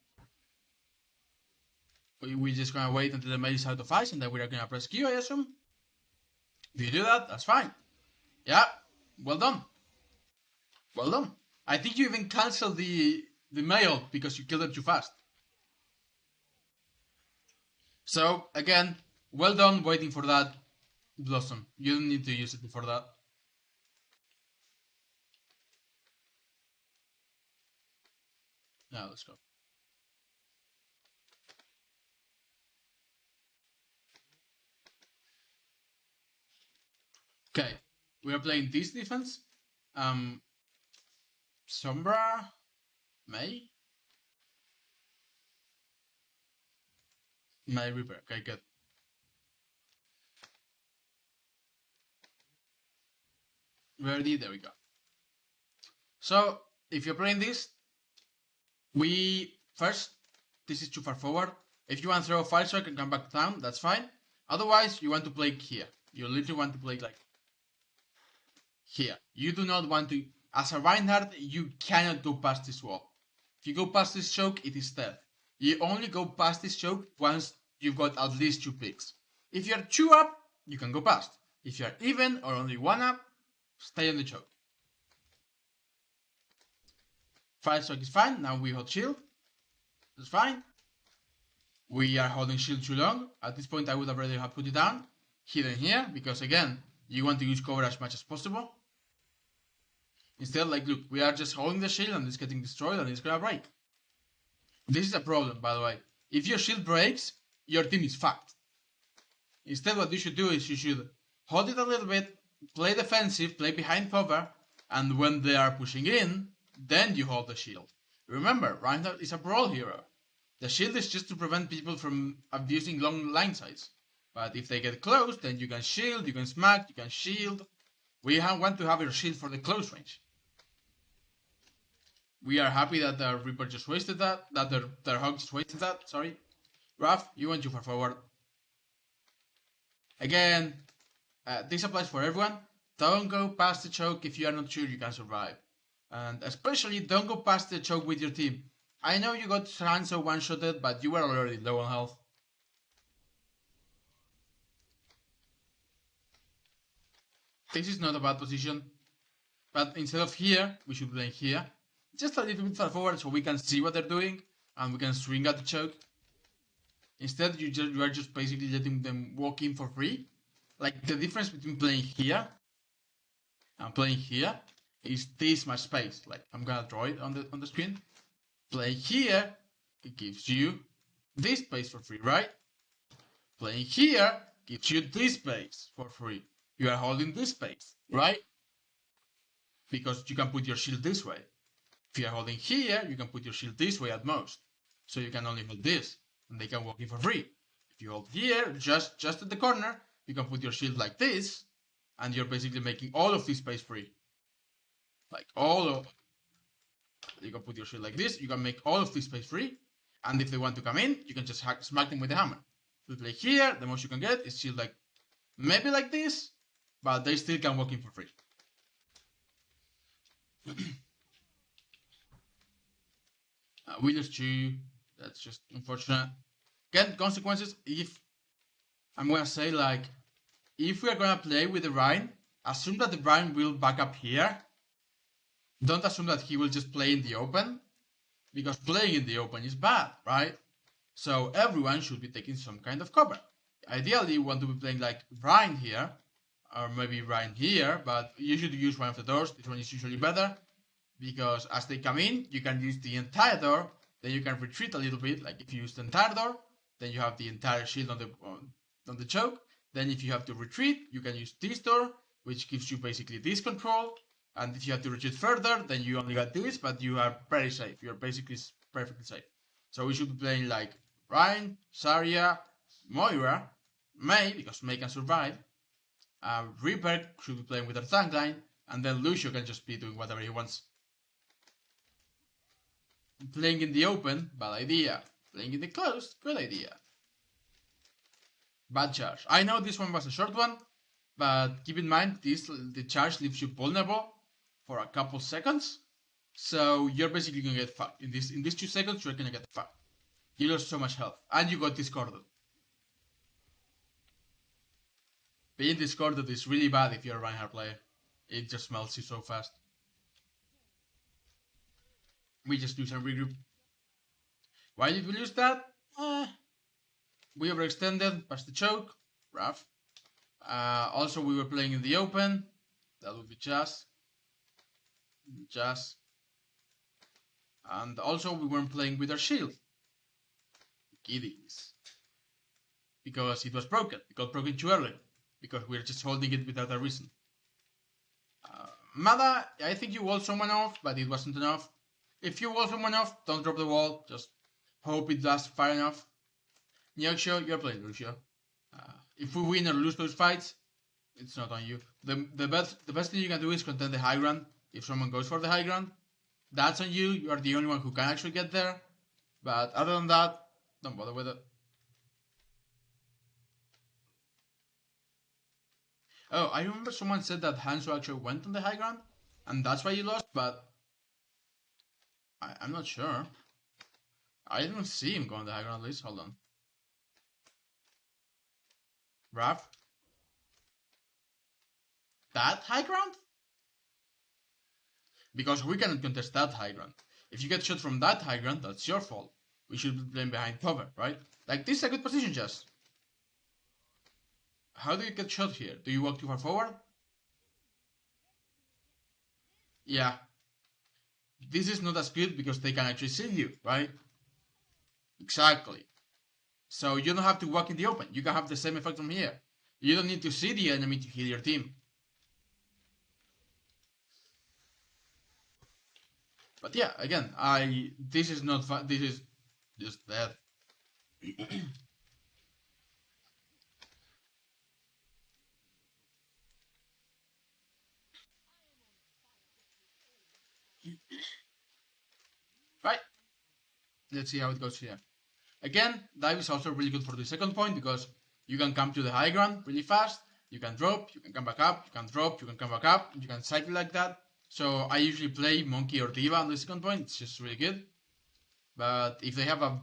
We're just gonna wait until the mate is out of ice, and then we're gonna press Q, I assume. If you do that, that's fine. Yeah, well done. Well done. I think you even cancelled the male because you killed it too fast. So, again, well done waiting for that Blossom. You don't need to use it before that. Now, let's go. Okay, we are playing this defense. Sombra, Mei Reaper. Okay, good. Ready? There we go. So, if you're playing this, this is too far forward. If you want to throw a fire strike and come back down, that's fine. Otherwise, you want to play here. You literally want to play like here. You do not want to. As a Reinhardt, you cannot go past this wall. If you go past this choke, it is death. You only go past this choke once you've got at least 2 picks. If you're 2 up, you can go past. If you're even or only 1 up, stay on the choke. Fire strike is fine. Now we hold shield. That's fine. We are holding shield too long. At this point, I would have rather have put it down, hidden here, because again, you want to use cover as much as possible. Instead, like, look, we are just holding the shield and it's getting destroyed and it's gonna break. This is a problem, by the way. If your shield breaks, your team is fucked. Instead, what you should do is you should hold it a little bit, play defensive, play behind cover, and when they are pushing in, then you hold the shield. Remember, Reinhardt is a brawl hero. The shield is just to prevent people from abusing long line sides. But if they get close, then you can shield, you can smack, you can shield. We want to have your shield for the close range. We are happy that the Reaper just wasted that, their Hog just wasted that, sorry. Raf, you went too far forward. Again, this applies for everyone. Don't go past the choke if you are not sure you can survive. And especially don't go past the choke with your team. I know you got Hanzo one-shotted, but you were already low on health. This is not a bad position. But instead of here, we should play here. Just a little bit far forward so we can see what they're doing and we can swing at the choke. Instead, you are just basically letting them walk in for free. Like, the difference between playing here and playing here is this much space. Like, I'm gonna draw it on the screen. Playing here, it gives you this space for free, right? Playing here gives you this space for free. You are holding this space, right? Because you can put your shield this way. If you are holding here, you can put your shield this way at most. So you can only hold this, and they can walk in for free. If you hold here, just at the corner, you can put your shield like this, and you're basically making all of this space free. Like you can put your shield like this, you can make all of this space free, and if they want to come in, you can just smack them with the hammer. If you play here, the most you can get is shield like, maybe like this, but they still can walk in for free. We lose 2, that's just unfortunate. Again, consequences, if, I'm gonna say like, if we are gonna play with the Rhine, assume that the Rhine will back up here. Don't assume that he will just play in the open, because playing in the open is bad, right? So everyone should be taking some kind of cover. Ideally, you want to be playing like Rhine here, or maybe Rhine here, but you should use one of the doors. This one is usually better, because as they come in, you can use the entire door, then you can retreat a little bit. Like if you use the entire door, then you have the entire shield on the choke. Then if you have to retreat, you can use this door, which gives you basically this control. And if you have to retreat further, then you only got this, but you are very safe. You're basically perfectly safe. So we should be playing like Rhine, Zarya, Moira, Mei, because Mei can survive. Reaper should be playing with her tank line, and then Lucio can just be doing whatever he wants. Playing in the open, bad idea. Playing in the closed, good idea. Bad charge. I know this one was a short one, but keep in mind the charge leaves you vulnerable for a couple seconds. So you're basically gonna get fucked. In these 2 seconds, you're gonna get fucked. You lost so much health, and you got discorded. Being discorded is really bad if you're a Reinhardt player. It just melts you so fast. We just lose and regroup. Why did we lose that? We overextended past the choke. Rough. Also, we were playing in the open. That would be Jazz. And also, we weren't playing with our shield. Kiddies. Because it was broken. It got broken too early. Because we were just holding it without a reason. Mada, I think you walled someone off, but it wasn't enough. If you wall someone off, don't drop the wall. Just hope it lasts far enough. Nyokshio, you're playing Lucio. If we win or lose those fights, it's not on you. The best thing you can do is contend the high ground. If someone goes for the high ground, that's on you. You are the only one who can actually get there. But other than that, don't bother with it. Oh, I remember someone said that Hanzo actually went on the high ground, and that's why you lost, but I'm not sure. I didn't see him go on the high ground at least. Hold on. Raph? That high ground? Because we cannot contest that high ground. If you get shot from that high ground, that's your fault. We should be playing behind cover, right? Like, this is a good position, Jess. How do you get shot here? Do you walk too far forward? Yeah. This is not as good because they can actually see you, right? Exactly. So you don't have to walk in the open. You can have the same effect from here. You don't need to see the enemy to heal your team. But yeah, again, this is not fun. This is just bad. Right. Let's see how it goes here. Again, dive is also really good for the second point because you can come to the high ground really fast. You can drop, you can come back up, you can drop, you can come back up, you can cycle like that. So I usually play Monkey or D.va on the second point. It's just really good. But if they have a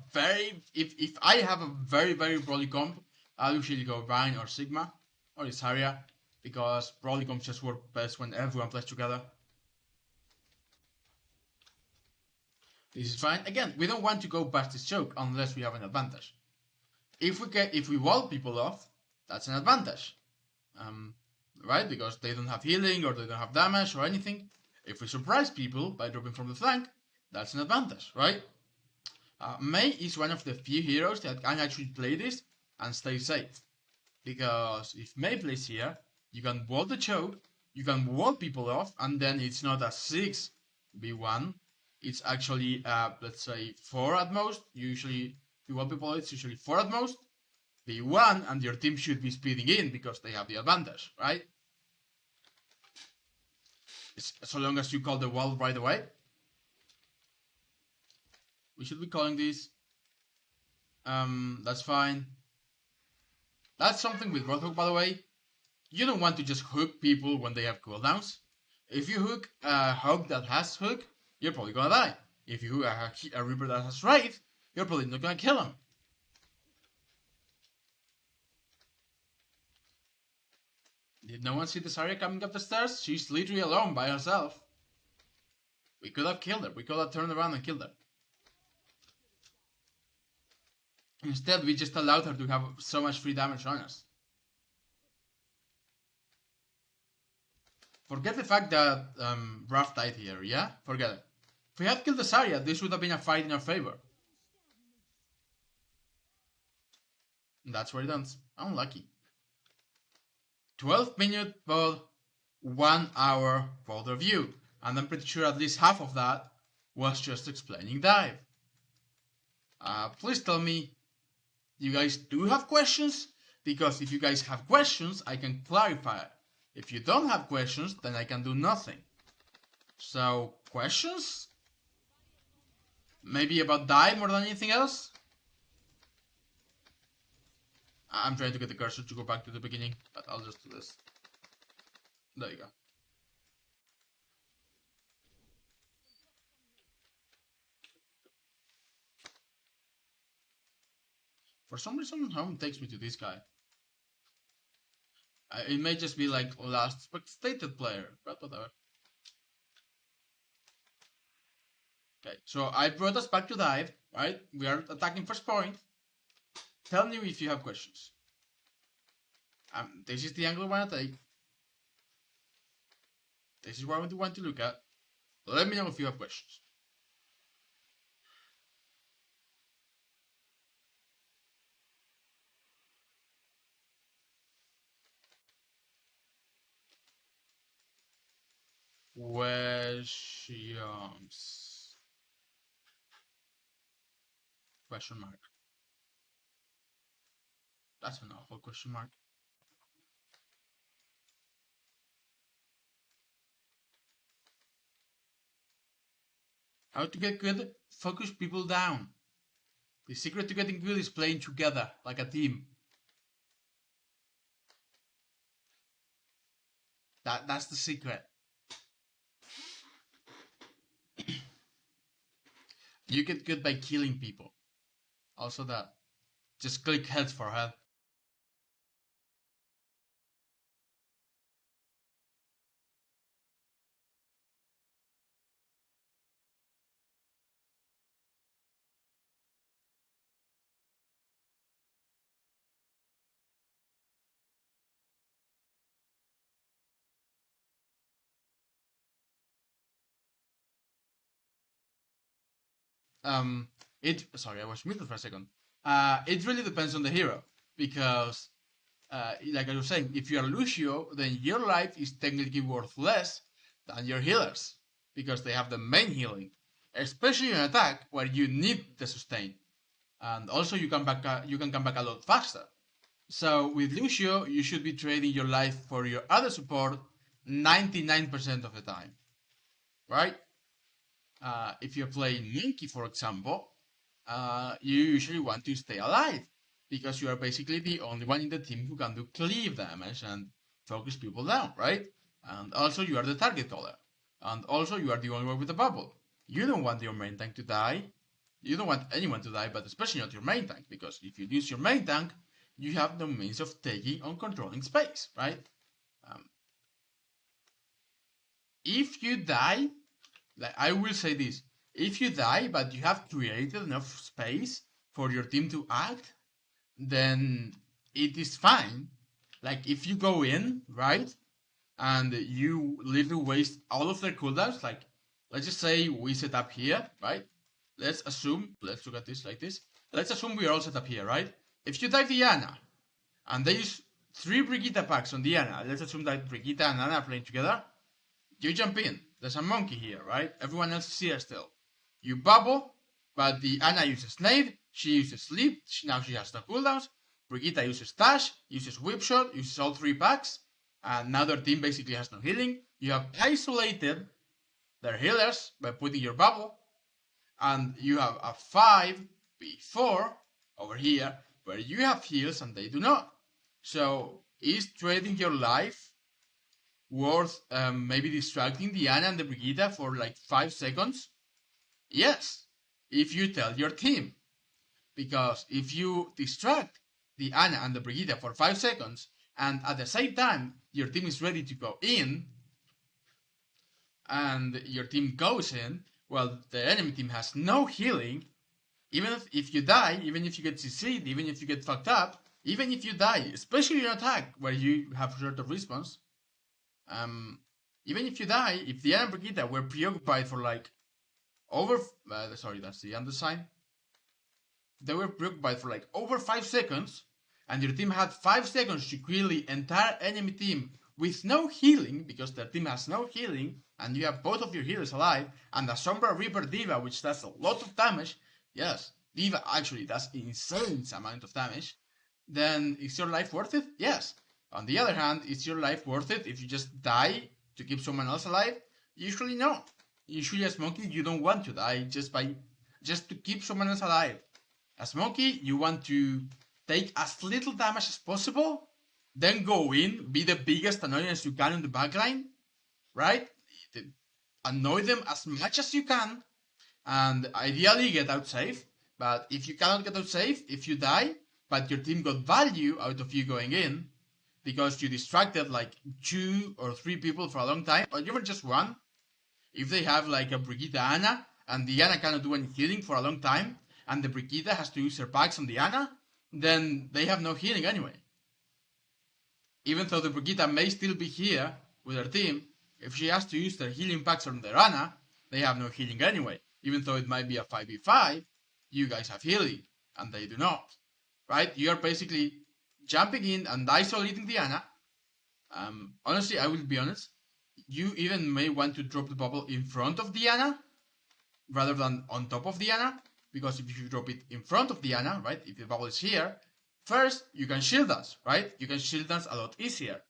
if I have a very broly comp, I'll usually go Rhine or Sigma or Zarya because broly comps just work best when everyone plays together. This is fine. Again, we don't want to go past this choke unless we have an advantage. If we wall people off, that's an advantage, right? Because they don't have healing or they don't have damage or anything. If we surprise people by dropping from the flank, that's an advantage, right? Mei is one of the few heroes that can actually play this and stay safe. Because if Mei plays here, you can wall the choke, you can wall people off, and then it's not a 6v1. It's actually, let's say, 4 at most. Usually, if you wall people, it's usually 4 at most. V1 and your team should be speeding in because they have the advantage, right? So long as you call the wall right away. We should be calling this. That's fine. That's something with Roadhog, by the way. You don't want to just hook people when they have cooldowns. If you hook a hog that has hook, you're probably gonna die. If you hook a Reaper that has Wraith, you're probably not gonna kill him. Did no one see the Zarya coming up the stairs? She's literally alone by herself. We could have killed her. We could have turned around and killed her. Instead, we just allowed her to have so much free damage on us. Forget the fact that Raph died here, yeah? Forget it. If we had killed the Zarya, this would have been a fight in our favor. And that's where it ends. Unlucky. 12-minute VOD, 1 hour VOD review. And I'm pretty sure at least half of that was just explaining dive. Please tell me you guys do have questions, because if you guys have questions, I can clarify it. If you don't have questions, then I can do nothing. So, questions? Maybe about dive more than anything else? I'm trying to get the cursor to go back to the beginning, but I'll just do this. There you go. For some reason, home takes me to this guy. It may just be like last spectated player, but whatever. Okay, so I brought us back to dive, right? We are attacking first point. Tell me if you have questions. This is the angle I want to take. This is what I want to look at. Let me know if you have questions. Questions. Question mark. That's an awful question mark. How to get good? Focus people down. The secret to getting good is playing together, like a team. That's the secret. You get good by killing people. Also that. Just click heads for head. Sorry, I was muted for a second. It really depends on the hero, because like I was saying, if you are Lucio, then your life is technically worth less than your healers, because they have the main healing, especially in attack where you need the sustain, and also you can come back a lot faster. So with Lucio, you should be trading your life for your other support 99% of the time, right? If you're playing Monkey, for example, you usually want to stay alive, because you are basically the only one in the team who can do cleave damage and focus people down, right? And also you are the target caller. And also you are the only one with the bubble. You don't want your main tank to die. You don't want anyone to die, but especially not your main tank, because if you lose your main tank, you have no means of taking on controlling space, right? If you die, like I will say this, if you die but you have created enough space for your team to act, then it is fine. Like if you go in, right, and you literally waste all of their cooldowns, like let's just say we set up here, right? Let's look at this like this. Let's assume we are all set up here, right? If you dive Diana and they use 3 Brigitte packs on Diana, let's assume that Brigitte and Ana are playing together, you jump in. There's a monkey here, right? Everyone else is here still. You bubble, but the Ana uses nade, she uses sleep, now she has no cooldowns. Brigitte uses Dash, uses Whip Shot, uses all 3 packs, and now their team basically has no healing. You have isolated their healers by putting your bubble, and you have a 5v4 over here where you have heals and they do not. So is trading your life worth maybe distracting the Ana and the Brigitte for like 5 seconds? Yes, if you tell your team. Because if you distract the Ana and the Brigitte for 5 seconds, and at the same time your team is ready to go in, and your team goes in, well, the enemy team has no healing. Even if you die, even if you get CC'd, even if you get fucked up, even if you die, especially in attack where you have short of response, even if you die, if the Ana and Brigitte were preoccupied for like over, sorry, that's the undersign. They were preoccupied for like over 5 seconds, and your team had 5 seconds to kill the entire enemy team with no healing, because their team has no healing, and you have both of your healers alive, and the Sombra Reaper D.va, which does a lot of damage. Yes, D.va actually does insane amount of damage. Then is your life worth it? Yes. On the other hand, is your life worth it if you just die to keep someone else alive? Usually no. Usually as Monkey you don't want to die just to keep someone else alive. As Monkey you want to take as little damage as possible, then go in, be the biggest annoyance you can in the backline, right? Annoy them as much as you can, and ideally get out safe. But if you cannot get out safe, if you die, but your team got value out of you going in, because you distracted like 2 or 3 people for a long time, or even just 1, if they have like a Brigitte Ana, and the Ana cannot do any healing for a long time, and the Brigitte has to use her packs on the Ana, then they have no healing anyway. Even though the Brigitte may still be here with her team, if she has to use their healing packs on their Ana, they have no healing anyway. Even though it might be a 5v5, you guys have healing, and they do not. Right? You are basically jumping in and isolating the Ana. Honestly, I will be honest, you even may want to drop the bubble in front of the Ana, rather than on top of the Ana, because if you drop it in front of the Ana, right, if the bubble is here, first, you can shield dance, right? You can shield dance a lot easier.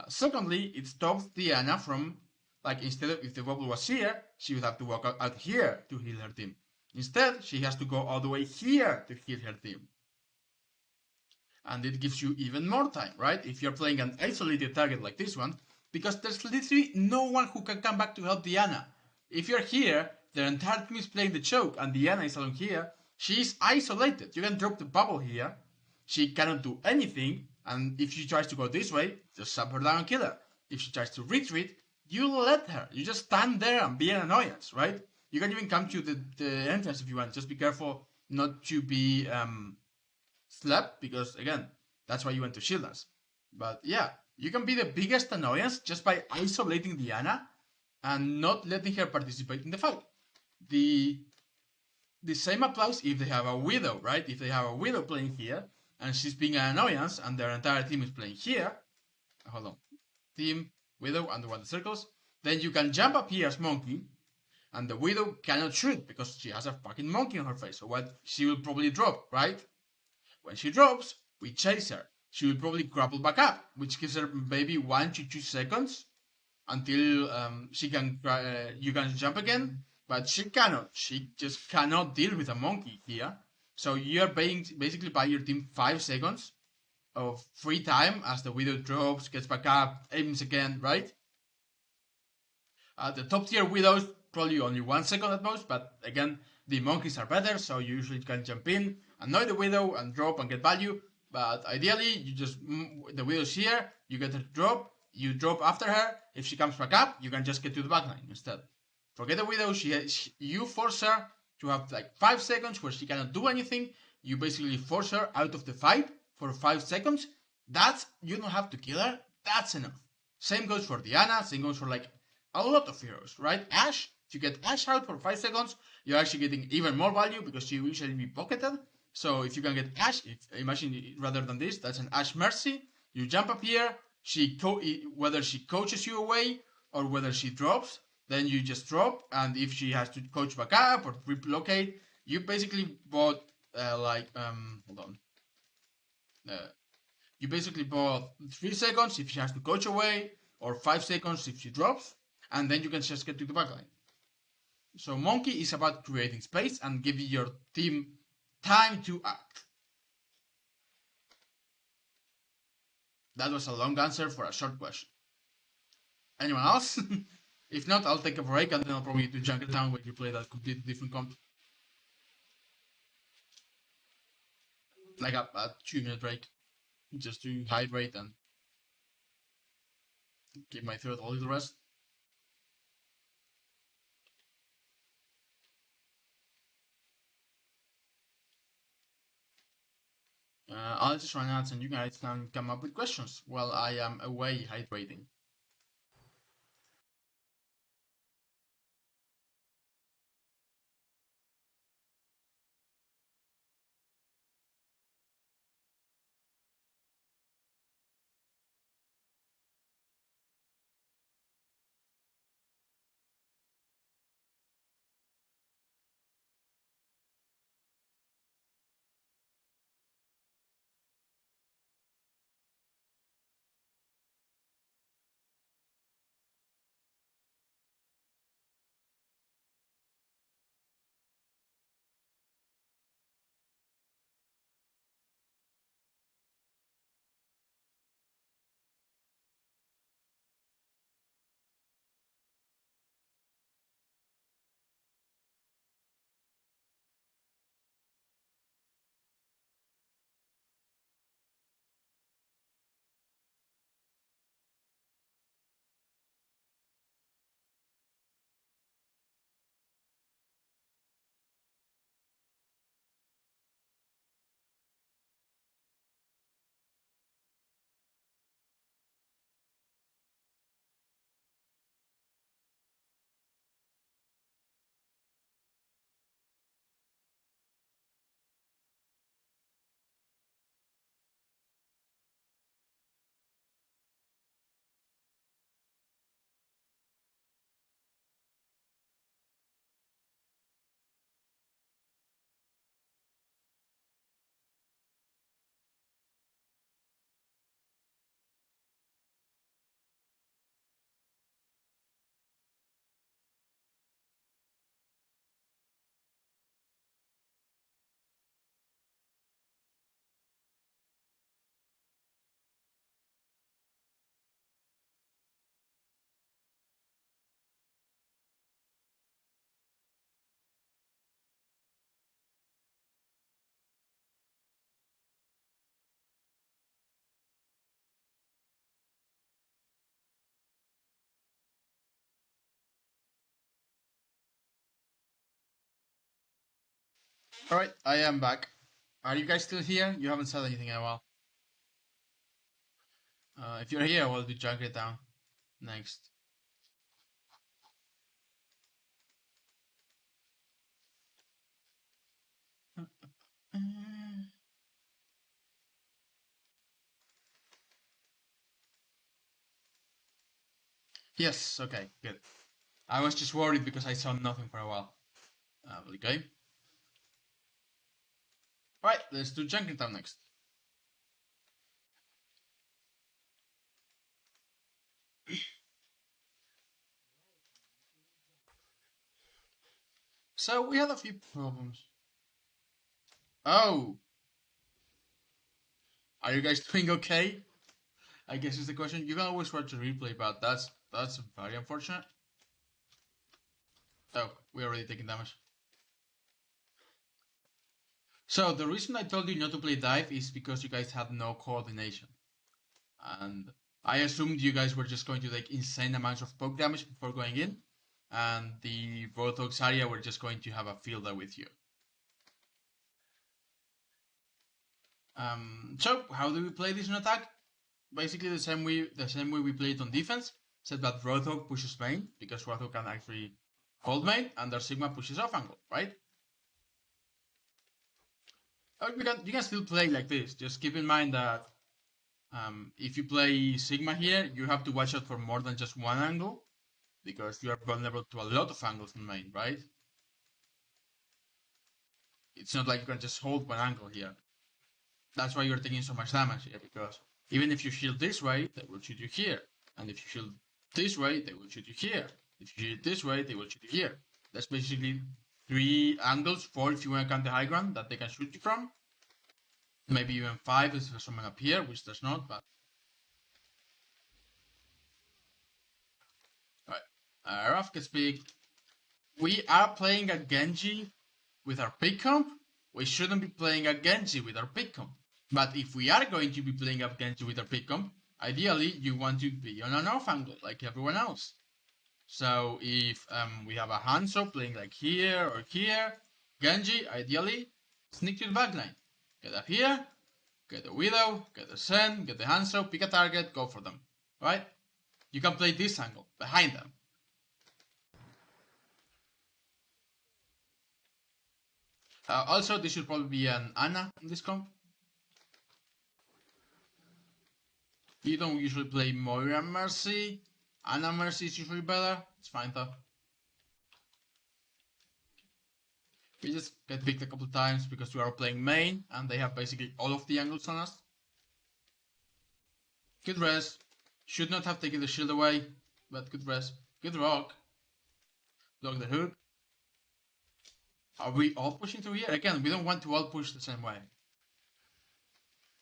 Secondly, it stops the Ana from, like, instead of if the bubble was here, she would have to walk out here to heal her team. Instead, she has to go all the way here to heal her team. And it gives you even more time, right? If you're playing an isolated target like this one, because there's literally no one who can come back to help the Ana. If you're here, their entire team is playing the choke, and the Ana is along here, she is isolated. You can drop the bubble here, she cannot do anything, and if she tries to go this way, just sub her down and kill her. If she tries to retreat, you let her. You just stand there and be an annoyance, right? You can even come to the entrance if you want. Just be careful not to be slapped, because again, that's why you want to shield us. But yeah, you can be the biggest annoyance just by isolating the Ana and not letting her participate in the fight. The same applies if they have a Widow, right? If they have a Widow playing here, and she's being an annoyance, and their entire team is playing here. Hold on. Team, Widow, and the one that circles. Then you can jump up here as Monkey, and the Widow cannot shoot because she has a fucking monkey on her face. So what she will probably drop, right? When she drops, we chase her. She will probably grapple back up, which gives her maybe 1 to 2 seconds until she can you can jump again. But she cannot. She just cannot deal with a monkey here. So you're basically buying your team 5 seconds of free time as the Widow drops, gets back up, aims again, right? The top tier Widows, probably only 1 second at most, but again, the monkeys are better, so you usually can jump in, annoy the Widow, and drop and get value. But ideally, you just, the Widow's here, you get her to drop, you drop after her. If she comes back up, you can just get to the backline instead. Forget the Widow, you force her to have like 5 seconds where she cannot do anything. You basically force her out of the fight for 5 seconds. You don't have to kill her, that's enough. Same goes for Diana, same goes for like a lot of heroes, right? Ashe, if you get Ashe out for 5 seconds, you're actually getting even more value because she will usually be pocketed. So if you can get Ashe, imagine rather than this, that's an Ashe Mercy. You jump up here, whether she coaches you away or whether she drops, then you just drop, and if she has to coach back up or relocate, you basically bought hold on. Uh, you basically bought 3 seconds if she has to coach away, or 5 seconds if she drops, and then you can just get to the backline. So Monkey is about creating space and giving your team time to act. That was a long answer for a short question. Anyone else? If not, I'll take a break and then I'll probably do Jungle Town where you play that completely different comp. Like a 2-minute break. Just to hydrate and give my throat a little rest. I'll just run out and you guys can come up with questions while I am away hydrating. Alright, I am back. Are you guys still here? You haven't said anything in a while. If you're here, we'll do Jungle Town next. Yes, okay, good. I was just worried because I saw nothing for a while. Okay. Alright, let's do Jungle Town next. So we had a few problems. Oh, are you guys doing okay? I guess is the question. You can always watch a replay, but that's very unfortunate. Oh, we already taken damage. So the reason I told you not to play dive is because you guys had no coordination. And I assumed you guys were just going to take insane amounts of poke damage before going in. And the Roadhog Zarya were just going to have a fielder with you. So how do we play this in attack? Basically the same way we play it on defense, except that Roadhog pushes main, because Roadhog can actually hold main, and their Sigma pushes off angle, right? You can still play like this. Just keep in mind that if you play Sigma here, you have to watch out for more than just one angle, because you are vulnerable to a lot of angles in main, right? It's not like you can just hold one angle here. That's why you're taking so much damage here, because even if you shield this way, they will shoot you here. And if you shield this way, they will shoot you here. If you shield this way, they will shoot you here. That's basically 3 angles, 4 if you want to count the high ground that they can shoot you from. Maybe even 5 if there's someone up here, which there's not, but... Alright, Raf gets picked. We are playing a Genji with our pick comp. We shouldn't be playing a Genji with our pick comp. But if we are going to be playing a Genji with our pick comp, ideally you want to be on an off angle like everyone else. So if we have a Hanzo playing like here or here, Genji, ideally, sneak to the backline. Get up here, get the Widow, get the Sen, get the Hanzo, pick a target, go for them. Right? You can play this angle, behind them. Also, this should probably be an Ana in this comp. You don't usually play Moira Mercy. Ana Mercy is usually better. It's fine though. We just get picked a couple times because we are playing main and they have basically all of the angles on us. Good res. Should not have taken the shield away, but good res. Good rock. Block the hook. Are we all pushing through here? Again, we don't want to all push the same way.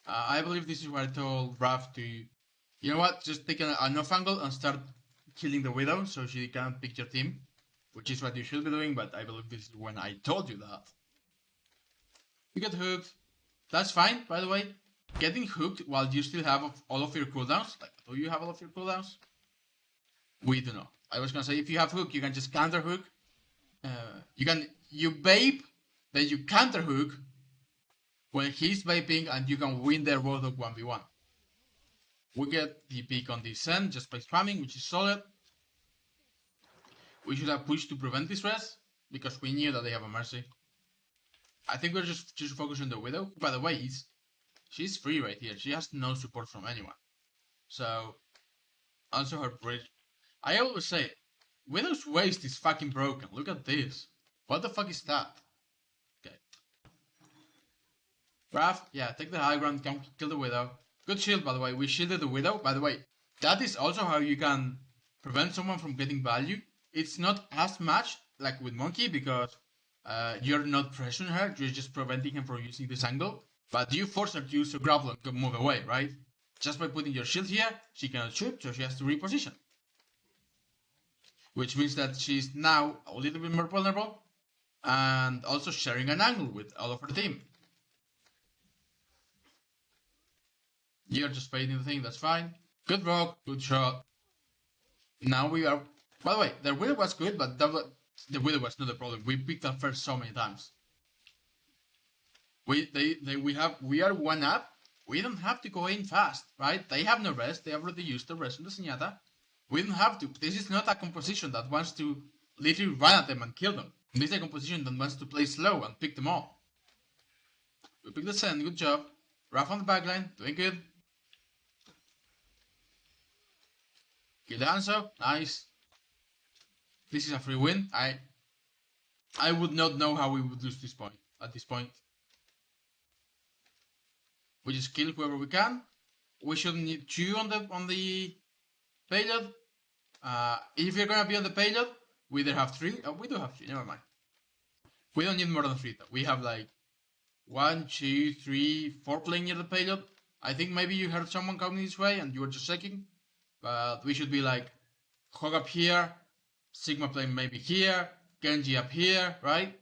I believe this is what I told Raf to... You know what? Just take an off angle and start killing the Widow so she can't pick your team. Which is what you should be doing, but I believe this is when I told you that. You get hooked. That's fine, by the way. Getting hooked while you still have all of your cooldowns. Like, do you have all of your cooldowns? We do not. I was gonna say, if you have hook, you can just counter hook. You vape, then you counter hook when he's vaping, and you can win their Roadhog 1v1. We get the pick on the Sen just by spamming, which is solid. We should have pushed to prevent this res, because we knew that they have a Mercy. I think we're just focusing on the Widow. By the way, she's free right here. She has no support from anyone. So, also her bridge. I always say, Widow's waist is fucking broken. Look at this. What the fuck is that? Okay. Raf, yeah, take the high ground, come kill the Widow. Good shield, by the way. We shielded the Widow. By the way, that is also how you can prevent someone from getting value. It's not as much like with Monkey because you're not pressuring her. You're just preventing him from using this angle. But you force her to use a grapple and move away, right? Just by putting your shield here, she cannot shoot, so she has to reposition. Which means that she's now a little bit more vulnerable and also sharing an angle with all of her team. You're just fading the thing, that's fine. Good rock, good shot. Now we are... By the way, the Widow was good, but the Widow was not the problem. We picked up first so many times. We are 1-up. We don't have to go in fast, right? They have no rest. They have already used the rest on the Zenyatta. We don't have to. This is not a composition that wants to literally run at them and kill them. This is a composition that wants to play slow and pick them off. We picked the Sen, good job. Raf on the backline, doing good. Kill the Hanzo, nice. This is a free win. I would not know how we would lose this point at this point. We just kill whoever we can. We shouldn't need 2 on the payload. If you're gonna be on the payload, we either have 3. Oh, we do have 3. Never mind. We don't need more than 3 though. We have like 1, 2, 3, 4 playing near the payload. I think maybe you heard someone coming this way and you were just checking. But we should be like Hog up here, Sigma playing maybe here, Genji up here, right?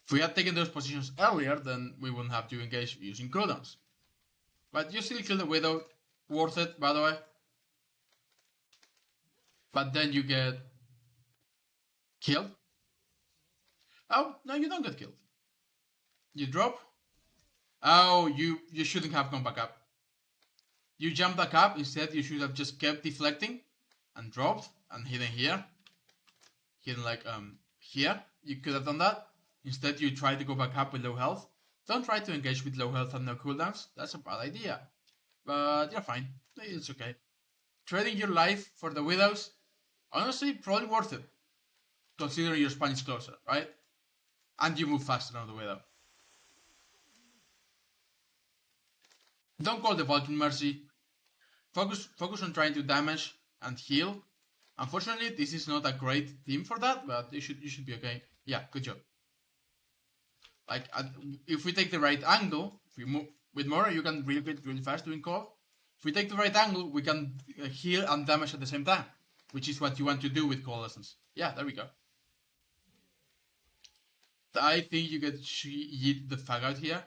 If we had taken those positions earlier, then we wouldn't have to engage using cooldowns. But you still kill the Widow, worth it, by the way. But then you get killed. Oh, no, you don't get killed. You drop. Oh, you shouldn't have gone back up. You jump back up, instead you should have just kept deflecting and dropped and hidden here. Hidden like here. You could have done that. Instead you try to go back up with low health. Don't try to engage with low health and no cooldowns. That's a bad idea. But you're fine. It's okay. Trading your life for the Widows, honestly, probably worth it. Considering your span is closer, right? And you move faster on the Widow. Don't call the Vulcan Mercy. Focus on trying to damage and heal. Unfortunately, this is not a great team for that, but you should be okay. Yeah, good job. Like if we take the right angle, if we move with Mora, you can relocate really fast doing call. If we take the right angle, we can heal and damage at the same time, which is what you want to do with call lessons. Yeah, there we go. I think you get yeet the fuck out here.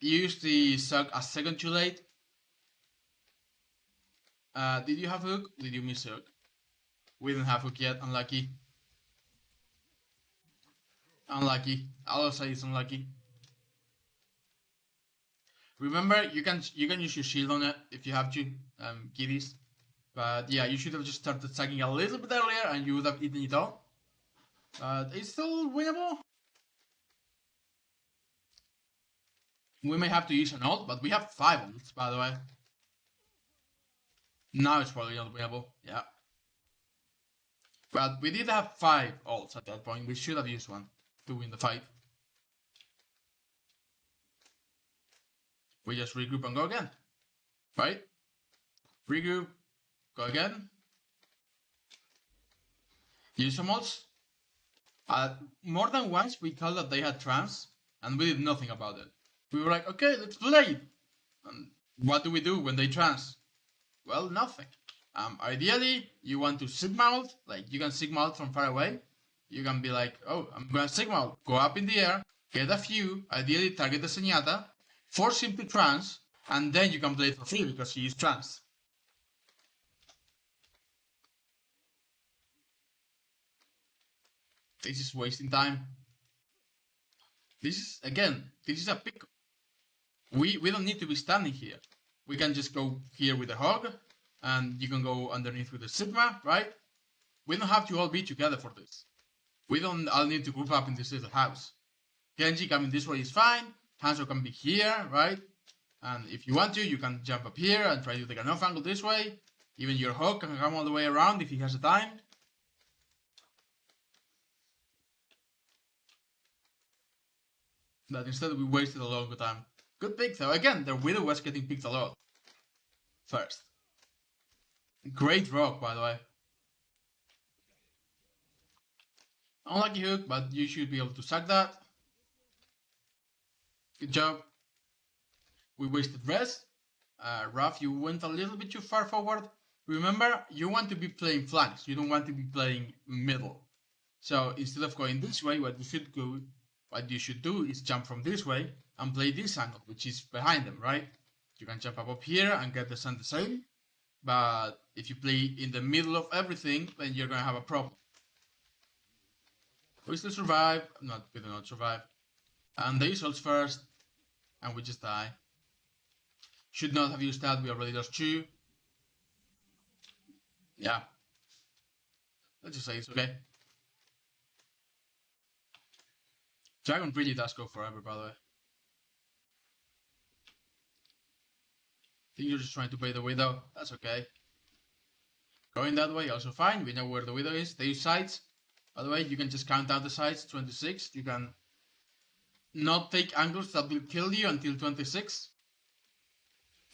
You used the suck a second too late. Did you have hook? Did you miss hook? We didn't have hook yet. Unlucky. Unlucky. I'll say it's unlucky. Remember, you can use your shield on it if you have to, kiddies. But yeah, you should have just started sacking a little bit earlier and you would have eaten it all. But it's still winnable. We may have to use an ult, but we have 5 ults, by the way. Now it's probably not winnable, yeah. But we did have 5 ults at that point. We should have used one to win the fight. We just regroup and go again. Right? Regroup, go again. Use some ults. More than once we thought that they had trance, and we did nothing about it. We were like, okay, let's play. And what do we do when they trance? Well, nothing. Ideally, you want to Sigma ult, like you can Sigma ult from far away. You can be like, oh, I'm gonna Sigma ult, go up in the air, get a few, ideally target the Zenyatta, force him to trance, and then you can play it for free because he is trance. This is wasting time. This is a pick. We don't need to be standing here. We can just go here with the hog, and you can go underneath with the Sigma, right? We don't have to all be together for this. We don't all need to group up in this little house. Genji coming this way is fine. Hanzo can be here, right? And if you want to, you can jump up here and try to take an off angle this way. Even your hog can come all the way around if he has the time. But instead we wasted a lot of time. Good pick though. Again, the Widow was getting picked a lot. First. Great rock, by the way. Unlucky hook, but you should be able to sack that. Good job. We wasted rest. Raf, you went a little bit too far forward. Remember, you want to be playing flanks. You don't want to be playing middle. So instead of going this way, what you should do is jump from this way and play this angle, which is behind them, right? You can jump up here and get the sun the same. But if you play in the middle of everything, then you're gonna have a problem. We still survive. We do not survive. And they use first, and we just die. Should not have used that. We already lost 2. Yeah. Let's just say it's okay. Dragon really does go forever, by the way. I think you're just trying to play the Widow. That's okay. Going that way, also fine. We know where the Widow is. They use sides. By the way, you can just count down the sides. 26. You can not take angles that will kill you until 26.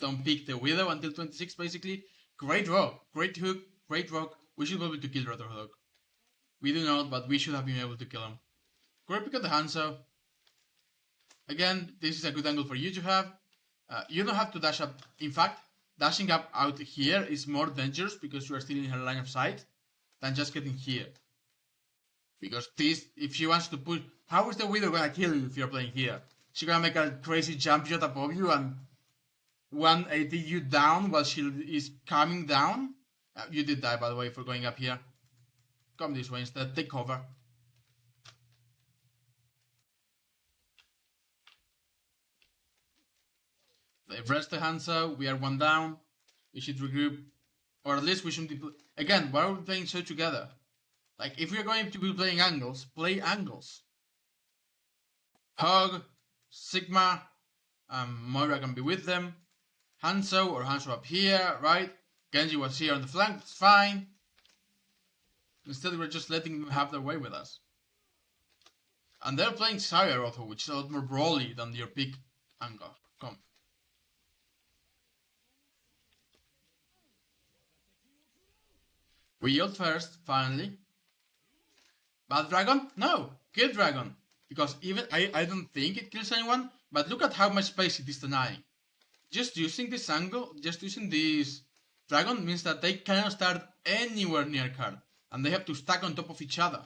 Don't pick the Widow until 26, basically. Great rock. Great hook. Great rock. We should be able to kill Rotor Hog. We do not, but we should have been able to kill him. Great pick of the Hanzo. Again, this is a good angle for you to have. You don't have to dash up. In fact, dashing up out here is more dangerous because you are still in her line of sight than just getting here. Because this, if she wants to push, how is the Widow gonna kill you if you're playing here? She's gonna make a crazy jump shot above you and 180 you down while she is coming down. You did die, by the way, for going up here. Come this way instead. Take cover. They've rested Hanzo. We are 1 down. We should regroup. Or at least we shouldn't be... Again, why are we playing so together? Like, if we're going to be playing angles, play angles. Hog, Sigma, Moira can be with them. Hanzo or Hanzo up here, right? Genji was here on the flank, it's fine. Instead, we're just letting them have their way with us. And they're playing Zarya Roto, which is a lot more brawly than your pick angle. Come. We ult first, finally. Bad dragon? No, good dragon. Because even I don't think it kills anyone, but look at how much space it is denying. Just using this angle, just using this dragon means that they cannot start anywhere near card, and they have to stack on top of each other.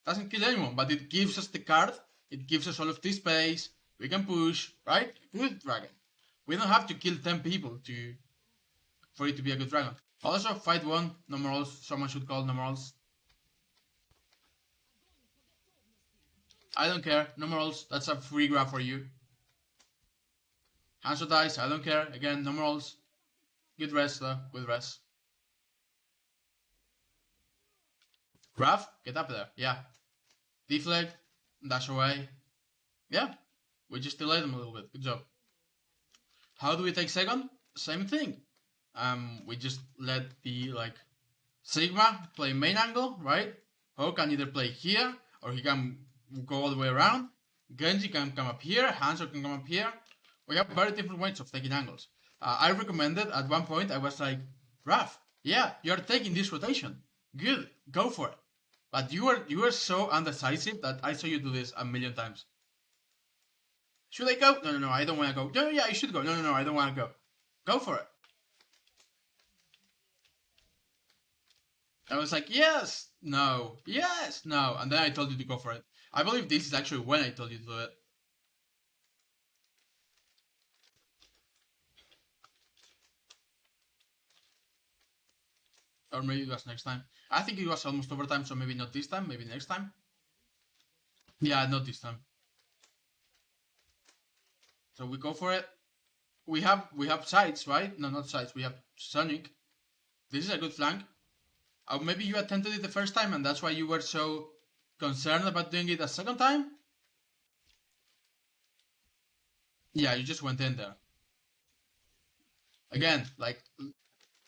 Doesn't kill anyone, but it gives us the card, it gives us all of this space, we can push, right? Good dragon. We don't have to kill 10 people for it to be a good dragon. Also, fight 1, no morals, someone should call no morals. I don't care, no morals, that's a free grab for you. Hanzo dies, I don't care, again, no morals. Good rest though, good rest. Graf, get up there, yeah. Deflect, dash away. Yeah, we just delayed them a little bit, good job. How do we take second? Same thing. We just let the Sigma play main angle, right? Ho can either play here or he can go all the way around. Genji can come up here, Hanzo can come up here. We have very different ways of taking angles. I recommended at one point, I was like, Raf, yeah, you're taking this rotation. Good, go for it. But you were so undecisive that I saw you do this a million times. Should I go? No, I don't want to go. No, yeah, I should go. No, I don't want to go. Go for it. I was like, yes, no, yes, no. And then I told you to go for it. I believe this is actually when I told you to do it. Or maybe it was next time. I think it was almost overtime, so maybe not this time, maybe next time. Yeah, not this time. So we go for it. We have sides, right? No, not sides. We have Sonic. This is a good flank. Maybe you attempted it the first time and that's why you were so concerned about doing it a second time? Yeah, you just went in there. Again,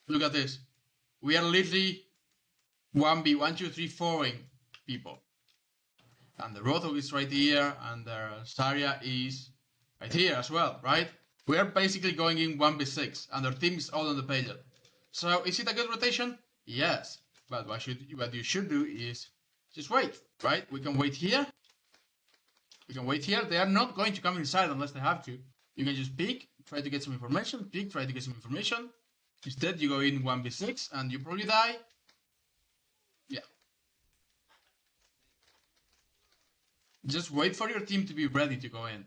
look at this. We are literally 1v, 1, 2, 3, 4ing people. And the Roadhog is right here, and the Zarya is right here as well, right? We are basically going in 1v6, and our team is all on the payload. So, is it a good rotation? Yes. But what you should do is just wait, right? We can wait here. We can wait here. They are not going to come inside unless they have to. You can just peek, try to get some information, peek, try to get some information. Instead, you go in 1v6 and you probably die. Yeah. Just wait for your team to be ready to go in.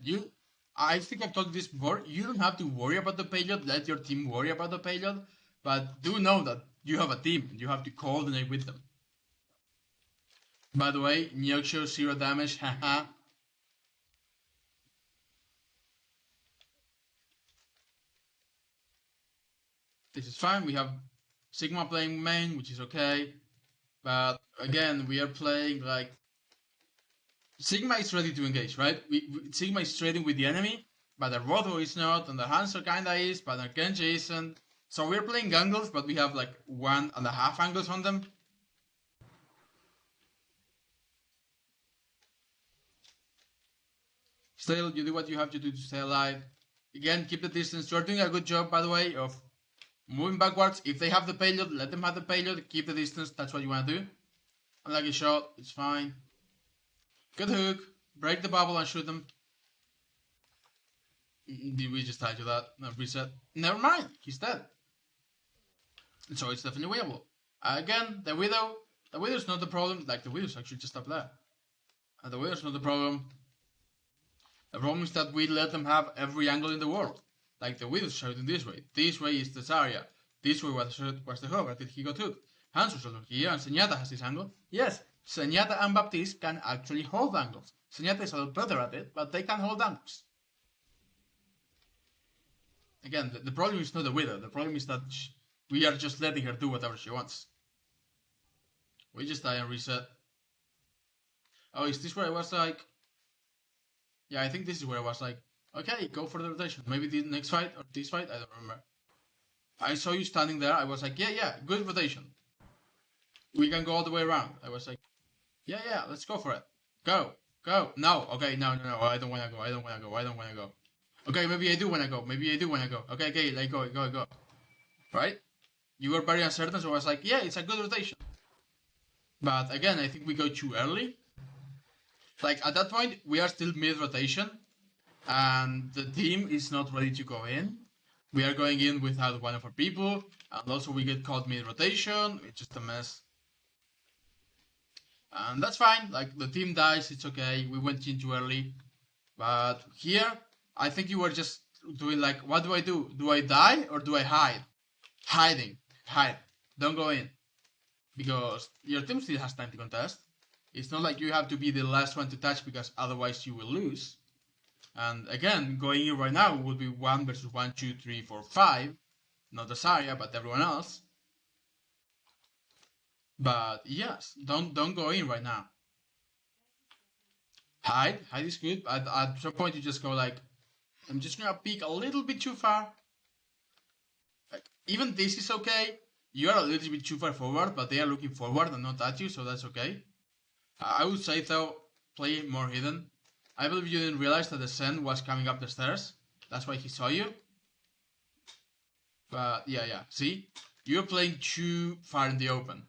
I think I've told you this before. You don't have to worry about the payload. Let your team worry about the payload. But do know that you have a team and you have to coordinate with them. By the way, NeoGoats 0 damage, haha. This is fine. We have Sigma playing main, which is okay. But again, we are playing Sigma is ready to engage, right? Sigma is trading with the enemy, but the Roto is not, and the Hanzo kinda is, but the Genji isn't. So we're playing angles, but we have 1.5 angles on them. Still, you do what you have to do to stay alive. Again, keep the distance. You're doing a good job, by the way, of moving backwards. If they have the payload, let them have the payload. Keep the distance. That's what you want to do. Unlucky shot. It's fine. Good hook. Break the bubble and shoot them. Did we just die to that? No, reset. Never mind. He's dead. So it's definitely winnable. Again, the Widow. The Widow's not the problem. The Widow's actually just up there. And the Widow's not the problem. The problem is that we let them have every angle in the world. The Widow's shouting this way. This way is the Zarya. This way was the Hog that he got hooked. Hanzo's over here and Zenyatta has this angle. Yes, Zenyatta and Baptiste can actually hold angles. Zenyatta is a little better at it, but they can hold angles. Again, the problem is not the Widow. The problem is that we are just letting her do whatever she wants. We just die and reset. Oh, is this where I was Yeah, I think this is where I was okay, go for the rotation. Maybe the next fight or this fight, I don't remember. I saw you standing there. I was like, yeah, good rotation. We can go all the way around. I was like, yeah, let's go for it. Go. No, okay, no, I don't want to go. Okay, maybe I do want to go. Okay, go. Right? You were very uncertain, so I was like, yeah, it's a good rotation. But again, I think we go too early. Like at that point, we are still mid rotation, and the team is not ready to go in. We are going in without one of our people, and also we get caught mid rotation. It's just a mess. And that's fine. Like the team dies, it's okay. We went in too early. But here, I think you were just doing like, what do I do? Do I die or do I hide? Hiding. Hide. Don't go in. Because your team still has time to contest. It's not like you have to be the last one to touch because otherwise you will lose. And again, going in right now would be 1 versus 1, 2, 3, 4, 5. Not the Zarya, but everyone else. But yes, don't go in right now. Hide is good. At some point you just go like, I'm just gonna peek a little bit too far. Like, even this is okay. You are a little bit too far forward, but they are looking forward and not at you, so that's okay. I would say though, play more hidden. I believe you didn't realize that the Sen was coming up the stairs. That's why he saw you. But yeah. See, you're playing too far in the open.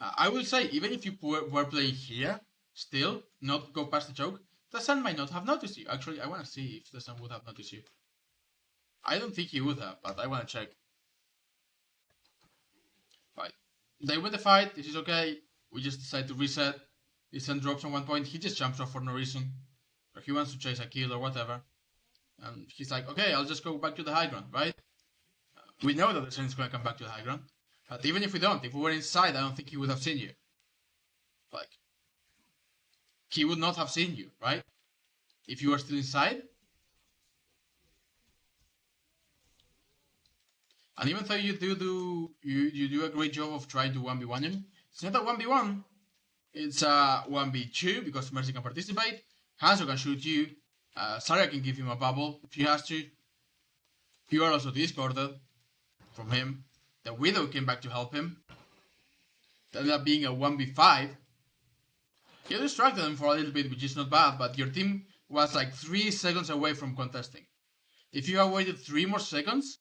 I will say, even if you were playing here, still not go past the choke, the Sen might not have noticed you. Actually, I want to see if the Sen would have noticed you. I don't think he would have, but I want to check. Right. They win the fight. This is okay. We just decide to reset. The Sen drops on 1 point. He just jumps off for no reason. Or he wants to chase a kill or whatever. And he's like, okay, I'll just go back to the high ground, right? We know that the Sen is going to come back to the high ground. But even if we don't, if we were inside, I don't think he would have seen you. Like, he would not have seen you, right? If you were still inside. And even though you do a great job of trying to 1v1 him, it's not a 1v1. It's a 1v2 because Mercy can participate. Hanzo can shoot you. Zarya can give him a bubble if he has to. You are also discorded from him. The Widow came back to help him. It ended up being a 1v5. You distracted them for a little bit, which is not bad, but your team was like 3 seconds away from contesting. If you had waited 3 more seconds,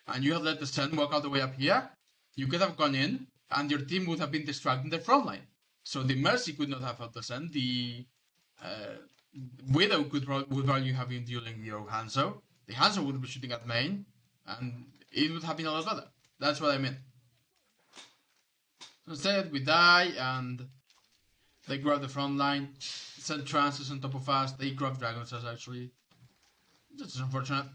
and you had let the Sen walk all the way up here, you could have gone in, and your team would have been distracting the front line. So the Mercy could not have helped the Sen. The Widow would probably have been dueling your Hanzo. The Hanzo would be shooting at main, and it would have been a lot better. That's what I mean. Instead, we die, and they grab the front line. Send Trances on top of us. They grab Dragon's actually. That's unfortunate.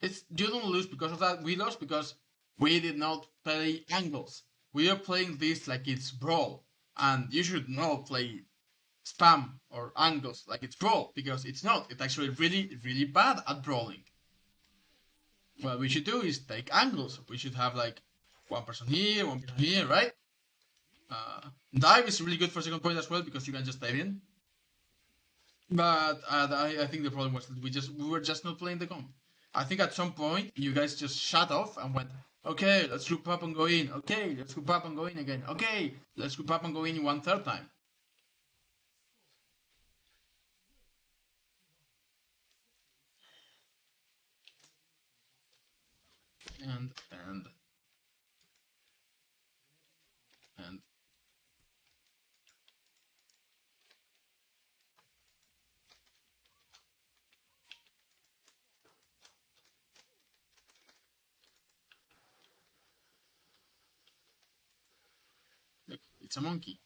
You don't lose because of that. We lost because we did not play angles. We are playing this like it's brawl, and you should not play spam or angles like it's brawl because it's not. It's actually really bad at brawling. What we should do is take angles. We should have like 1 person here, 1 person here, right? Dive is really good for second point as well because you can just dive in. But I think the problem was that we were just not playing the comp. I think at some point you guys just shut off and went, okay, let's group up and go in. Okay, let's group up and go in again. Okay, let's group up and go in 1/3 time. And look, it's a monkey.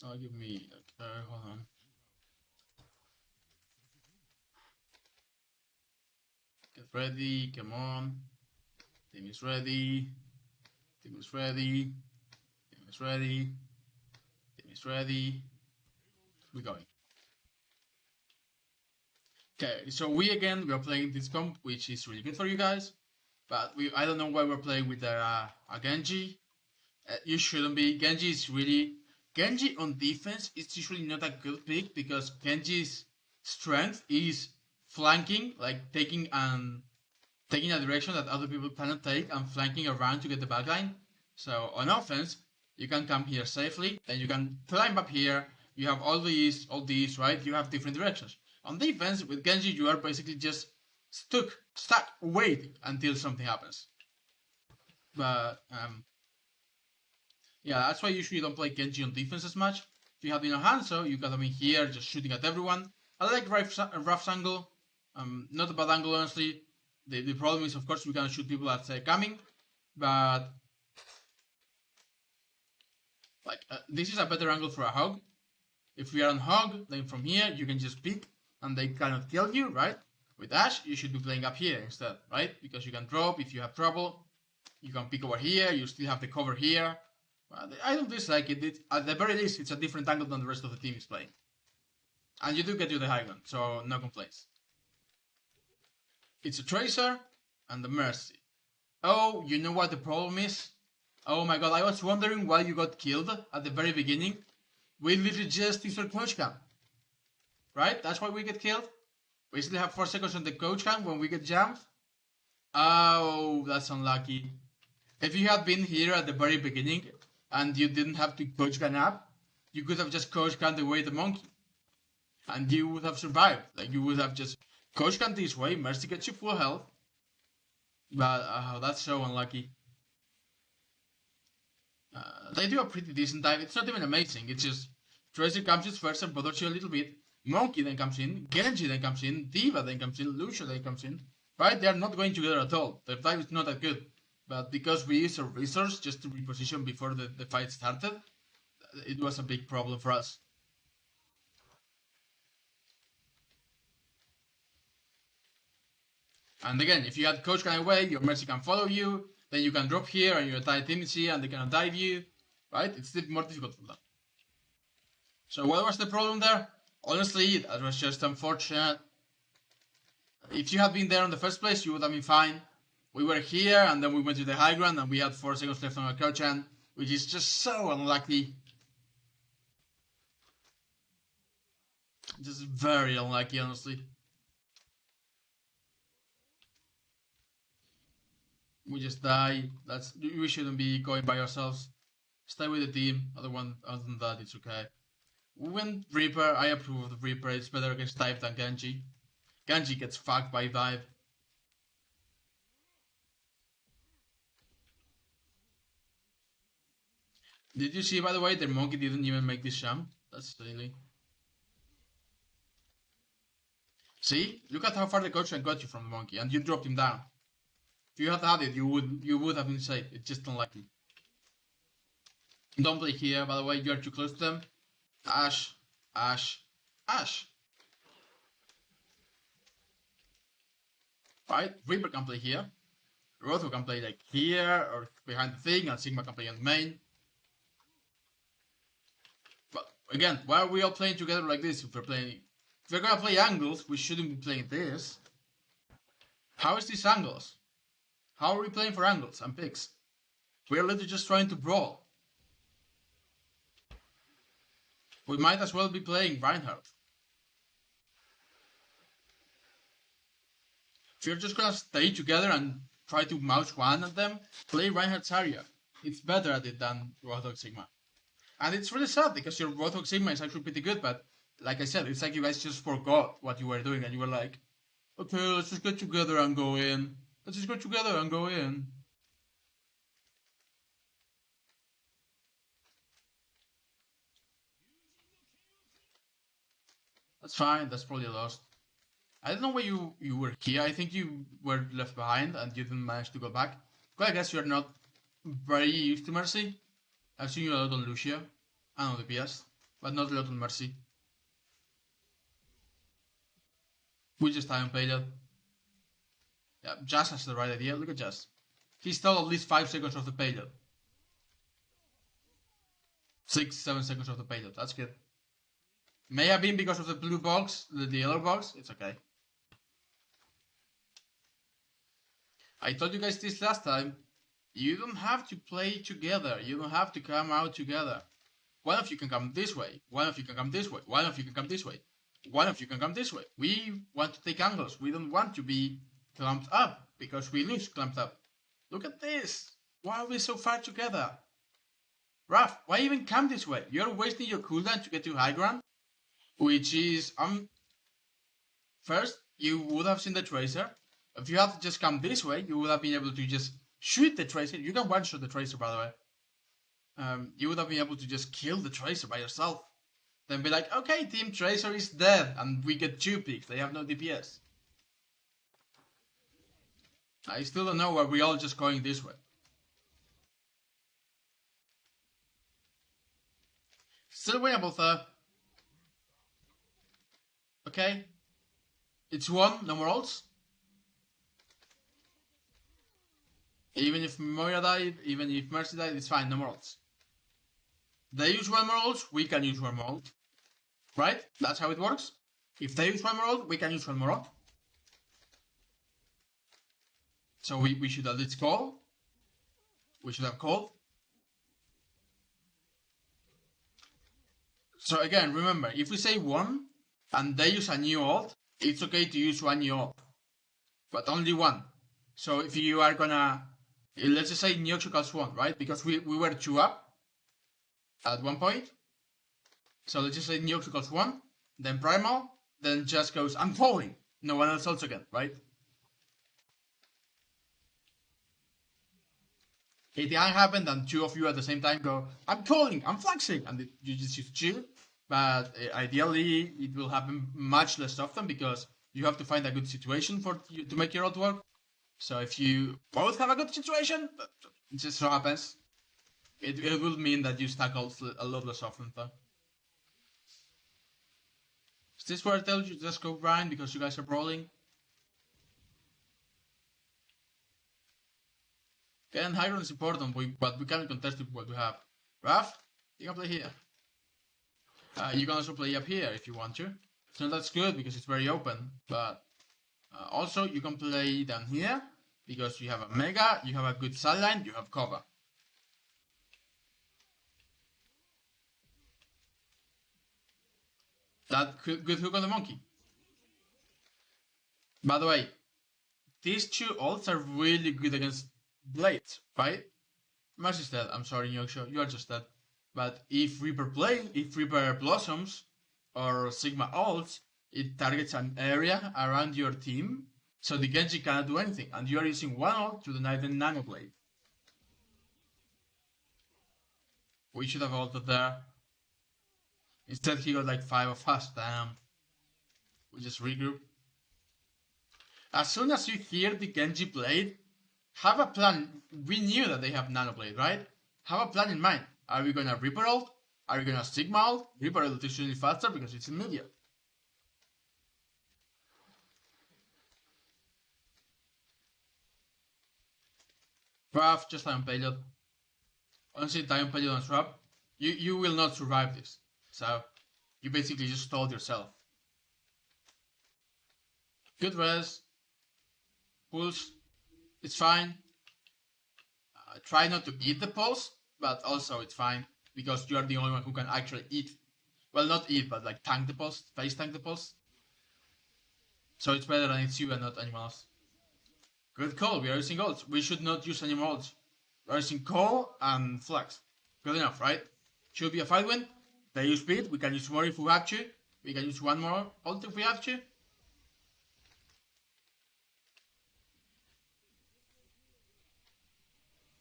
Oh, give me. Hold on. Get ready. Come on. Team is ready. Team is ready. Team is ready. Team is ready. We're going. Okay, so we are playing this comp, which is really good for you guys. But I don't know why we're playing with a Genji. You shouldn't be. Genji on defense is usually not a good pick because Genji's strength is flanking, like taking a direction that other people cannot take and flanking around to get the backline. So on offense, you can come here safely, then you can climb up here. You have all these, right? You have different directions. On defense, with Genji, you are basically just stuck, wait until something happens. But yeah, that's why usually you don't play Genji on defense as much. If you have Hanzo, you got him in here just shooting at everyone. I like Ruff's angle. Not a bad angle, honestly. The problem is, of course, we can shoot people that's coming, but like this is a better angle for a hog. If we are on hog, then from here you can just pick and they cannot kill you, right? With Ashe, you should be playing up here instead, right? Because you can drop if you have trouble. You can pick over here. You still have the cover here. I don't dislike it. At the very least, it's a different angle than the rest of the team is playing. And you do get to the high ground, so no complaints. It's a Tracer and a Mercy. Oh, you know what the problem is? Oh my god, I was wondering why you got killed at the very beginning. We literally just used our coach cam. Right? That's why we get killed. We still have 4 seconds on the coach cam when we get jammed. Oh, that's unlucky. If you had been here at the very beginning and you didn't have to coach gun up, you could have just coach gunned away the monkey. And you would have survived. Like you would have just coach gunned this way, Mercy gets you full health. But that's so unlucky. They do a pretty decent dive. It's not even amazing. It's just Tracer comes in first and bothers you a little bit. Monkey then comes in. Genji then comes in. D.va then comes in. Lucio then comes in. Right? They are not going together at all. Their dive is not that good. But because we used our resource just to reposition before the fight started, it was a big problem for us. And again, if you had coach gun away, your Mercy can follow you. Then you can drop here and you tie Timothy and they cannot dive you. Right? It's a bit more difficult for them. So what was the problem there? Honestly, that was just unfortunate. If you had been there in the first place, you would have been fine. We were here and then we went to the high ground and we had 4 seconds left on our coach hand, which is just so unlucky. Just very unlucky, honestly. We just die. We shouldn't be going by ourselves. Stay with the team. Other than that, it's okay. We went Reaper. I approve of the Reaper. It's better against Dive than Genji. Genji gets fucked by Dive. Did you see, by the way, the monkey didn't even make this jump? That's silly. See? Look at how far the coach got you from the monkey, and you dropped him down. If you had had it, you would have been safe. It's just unlucky. Don't play here, by the way, you're too close to them. Ashe, Ashe, Ashe. Right? Reaper can play here. Rotho can play like here or behind the thing, and Sigma can play on the main. But again, why are we all playing together like this if we're gonna play angles, we shouldn't be playing this. How is this angles? How are we playing for angles and picks? We're literally just trying to brawl. We might as well be playing Reinhardt. If you're just gonna stay together and try to mouse one at them, play Reinhardt's area. It's better at it than Roadhog Sigma. And it's really sad because your Roadhog Sigma is actually pretty good, but like I said, it's like you guys just forgot what you were doing and you were like, okay, let's just get together and go in. Let's just go together and go in. That's fine, that's probably a loss. I don't know why you were here. I think you were left behind and you didn't manage to go back. Well, I guess you're not very used to Mercy. I've seen you a lot on Lucia and on the PS, but not a lot on Mercy. We just haven't played it. Yeah, Jazz has the right idea. Look at Jazz. He stole at least 5 seconds of the payload. 6, 7 seconds of the payload. That's good. May have been because of the blue box, the yellow box. It's okay. I told you guys this last time. You don't have to play together. You don't have to come out together. One of you can come this way. One of you can come this way. One of you can come this way. One of you can come this way. We want to take angles. We don't want to be clumped up because we lose clumped up. Look at this. Why are we so far together? Raf, why even come this way? You're wasting your cooldown to get to high ground, which is first you would have seen the tracer. If you had just come this way, you would have been able to just shoot the tracer. You can one shot the tracer, by the way. You would have been able to just kill the tracer by yourself. Then be like, okay, Team Tracer is dead, and we get 2 picks. They have no DPS. I still don't know why we're all just going this way. Still winnable though. Okay. It's 1, no more ults. Even if Moira died, even if Mercy died, it's fine, no more ults. They use 1 more ult, we can use 1 more ult. Right? That's how it works. If they use 1 more ult, we can use 1 more ult. So we should at least call. We should have called. So again, remember, if we say 1 and they use a new ult, it's okay to use 1 new ult. But only 1. So if you are gonna, let's just say NeoGoats calls 1, right? Because we were 2 up at one point. So let's just say NeoGoats calls 1, then Primal, then just goes, I'm falling. No one else ults again, right? It can happen and 2 of you at the same time go, I'm calling, I'm flexing, and you just chill. But ideally, it will happen much less often because you have to find a good situation for you to make your ult work. So if you both have a good situation, it just so happens. It will mean that you stack ults a lot less often though. Is this where I tell you just go grind because you guys are brawling? Okay, and high ground is important, but we can't contest with what we have. Raf, you can play here. You can also play up here if you want to. It's not that good because it's very open, but also you can play down here because you have a mega, you have a good sideline, you have cover. That good hook on the monkey. By the way, these 2 ults are really good against blades, right? Mercy's dead. I'm sorry, Yoksho, you are just dead. But if Reaper blossoms or Sigma ults, it targets an area around your team, so the Genji cannot do anything, and you are using 1 ult to deny the Nano Blade. We should have ulted there. Instead, he got like 5 of us. Damn. We just regroup. As soon as you hear the Genji Blade, have a plan. We knew that they have Nano Blade, right? Have a plan in mind. Are we gonna Reaper ult? Are we gonna Sigma ult? Reaper ult is usually faster because it's immediate. Graph, just Ion Payload. Honestly, Ion Payload on Swap, you will not survive this. So, you basically just stalled yourself. Good res. Pulse. It's fine. Try not to eat the pulse, but also it's fine because you are the only one who can actually eat. Well, not eat, but like tank the pulse, face tank the pulse. So it's better than it's you and not anyone else. Good call, we are using ults. We should not use any more ults. We are using call and flex. Good enough, right? Should be a fight win. They use speed, we can use more if we have to. We can use 1 more ult if we have to.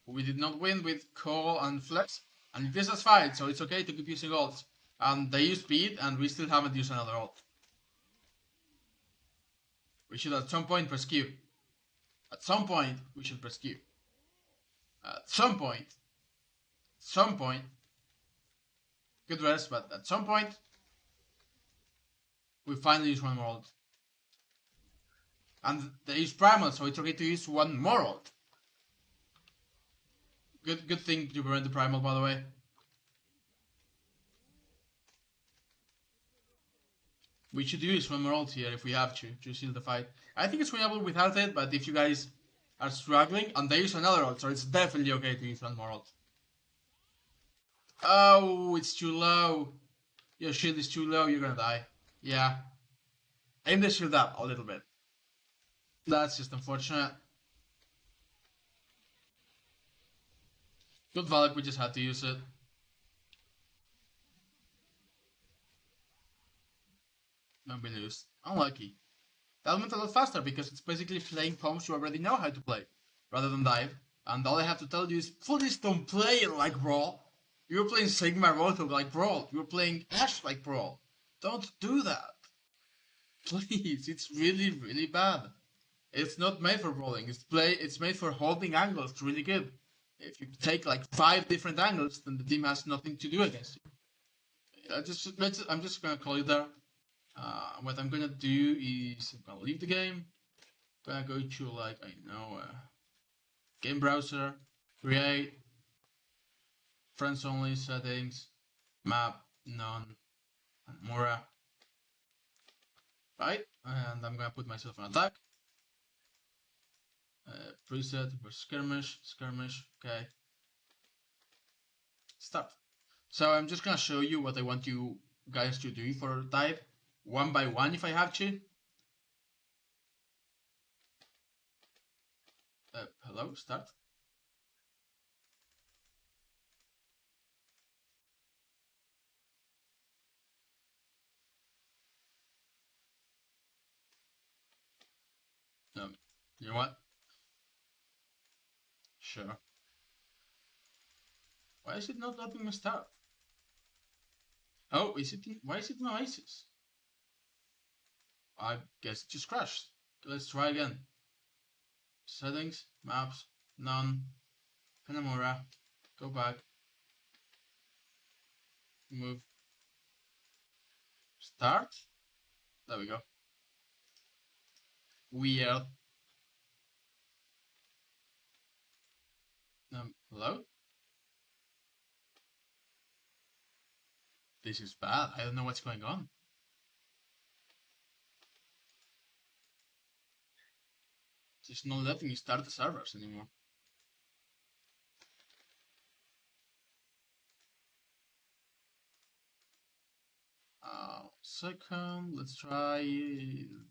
We did not win with call and flex. And it is a fight, so it's okay to keep using ults. And they use speed, and we still haven't used another ult. We should at some point press Q. At some point, we should press Q. At some point, good rest, but at some point, we finally use 1 more ult. And they use primal, so it's okay to use 1 more ult. Good thing to prevent the primal, by the way. We should use 1 more ult here if we have to seal the fight. I think it's winnable without it, but if you guys are struggling, and they use another ult, so it's definitely okay to use 1 more ult. Oh, it's too low. Your shield is too low, you're gonna die. Yeah. Aim the shield up a little bit. That's just unfortunate. Good Valak, we just had to use it. Don't be loose. Unlucky. That went a lot faster because it's basically playing comps you already know how to play, rather than dive. And all I have to tell you is, please don't play it like Brawl. You're playing Sigma Roto like Brawl. You're playing Ash like Brawl. Don't do that. Please, it's really, really bad. It's not made for brawling. It's made for holding angles. It's really good. If you take like 5 different angles, then the team has nothing to do against you. I'm just gonna call you there. What I'm gonna do is I'm gonna leave the game. I'm gonna go to like I know game browser, create, friends only settings, map, none, Hanamura, right? And I'm gonna put myself on attack. Preset for skirmish, okay. Start. So I'm just gonna show you what I want you guys to do for dive, one by one if I have to. Hello, start. You know what? Sure. Why is it not letting me start? Oh, why is it no ISIS? I guess it just crashed. Let's try again. Settings, maps, none, Hanamura, go back, move, start. There we go. Weird. Hello? This is bad. I don't know what's going on. It's not letting me start the servers anymore. Second, let's try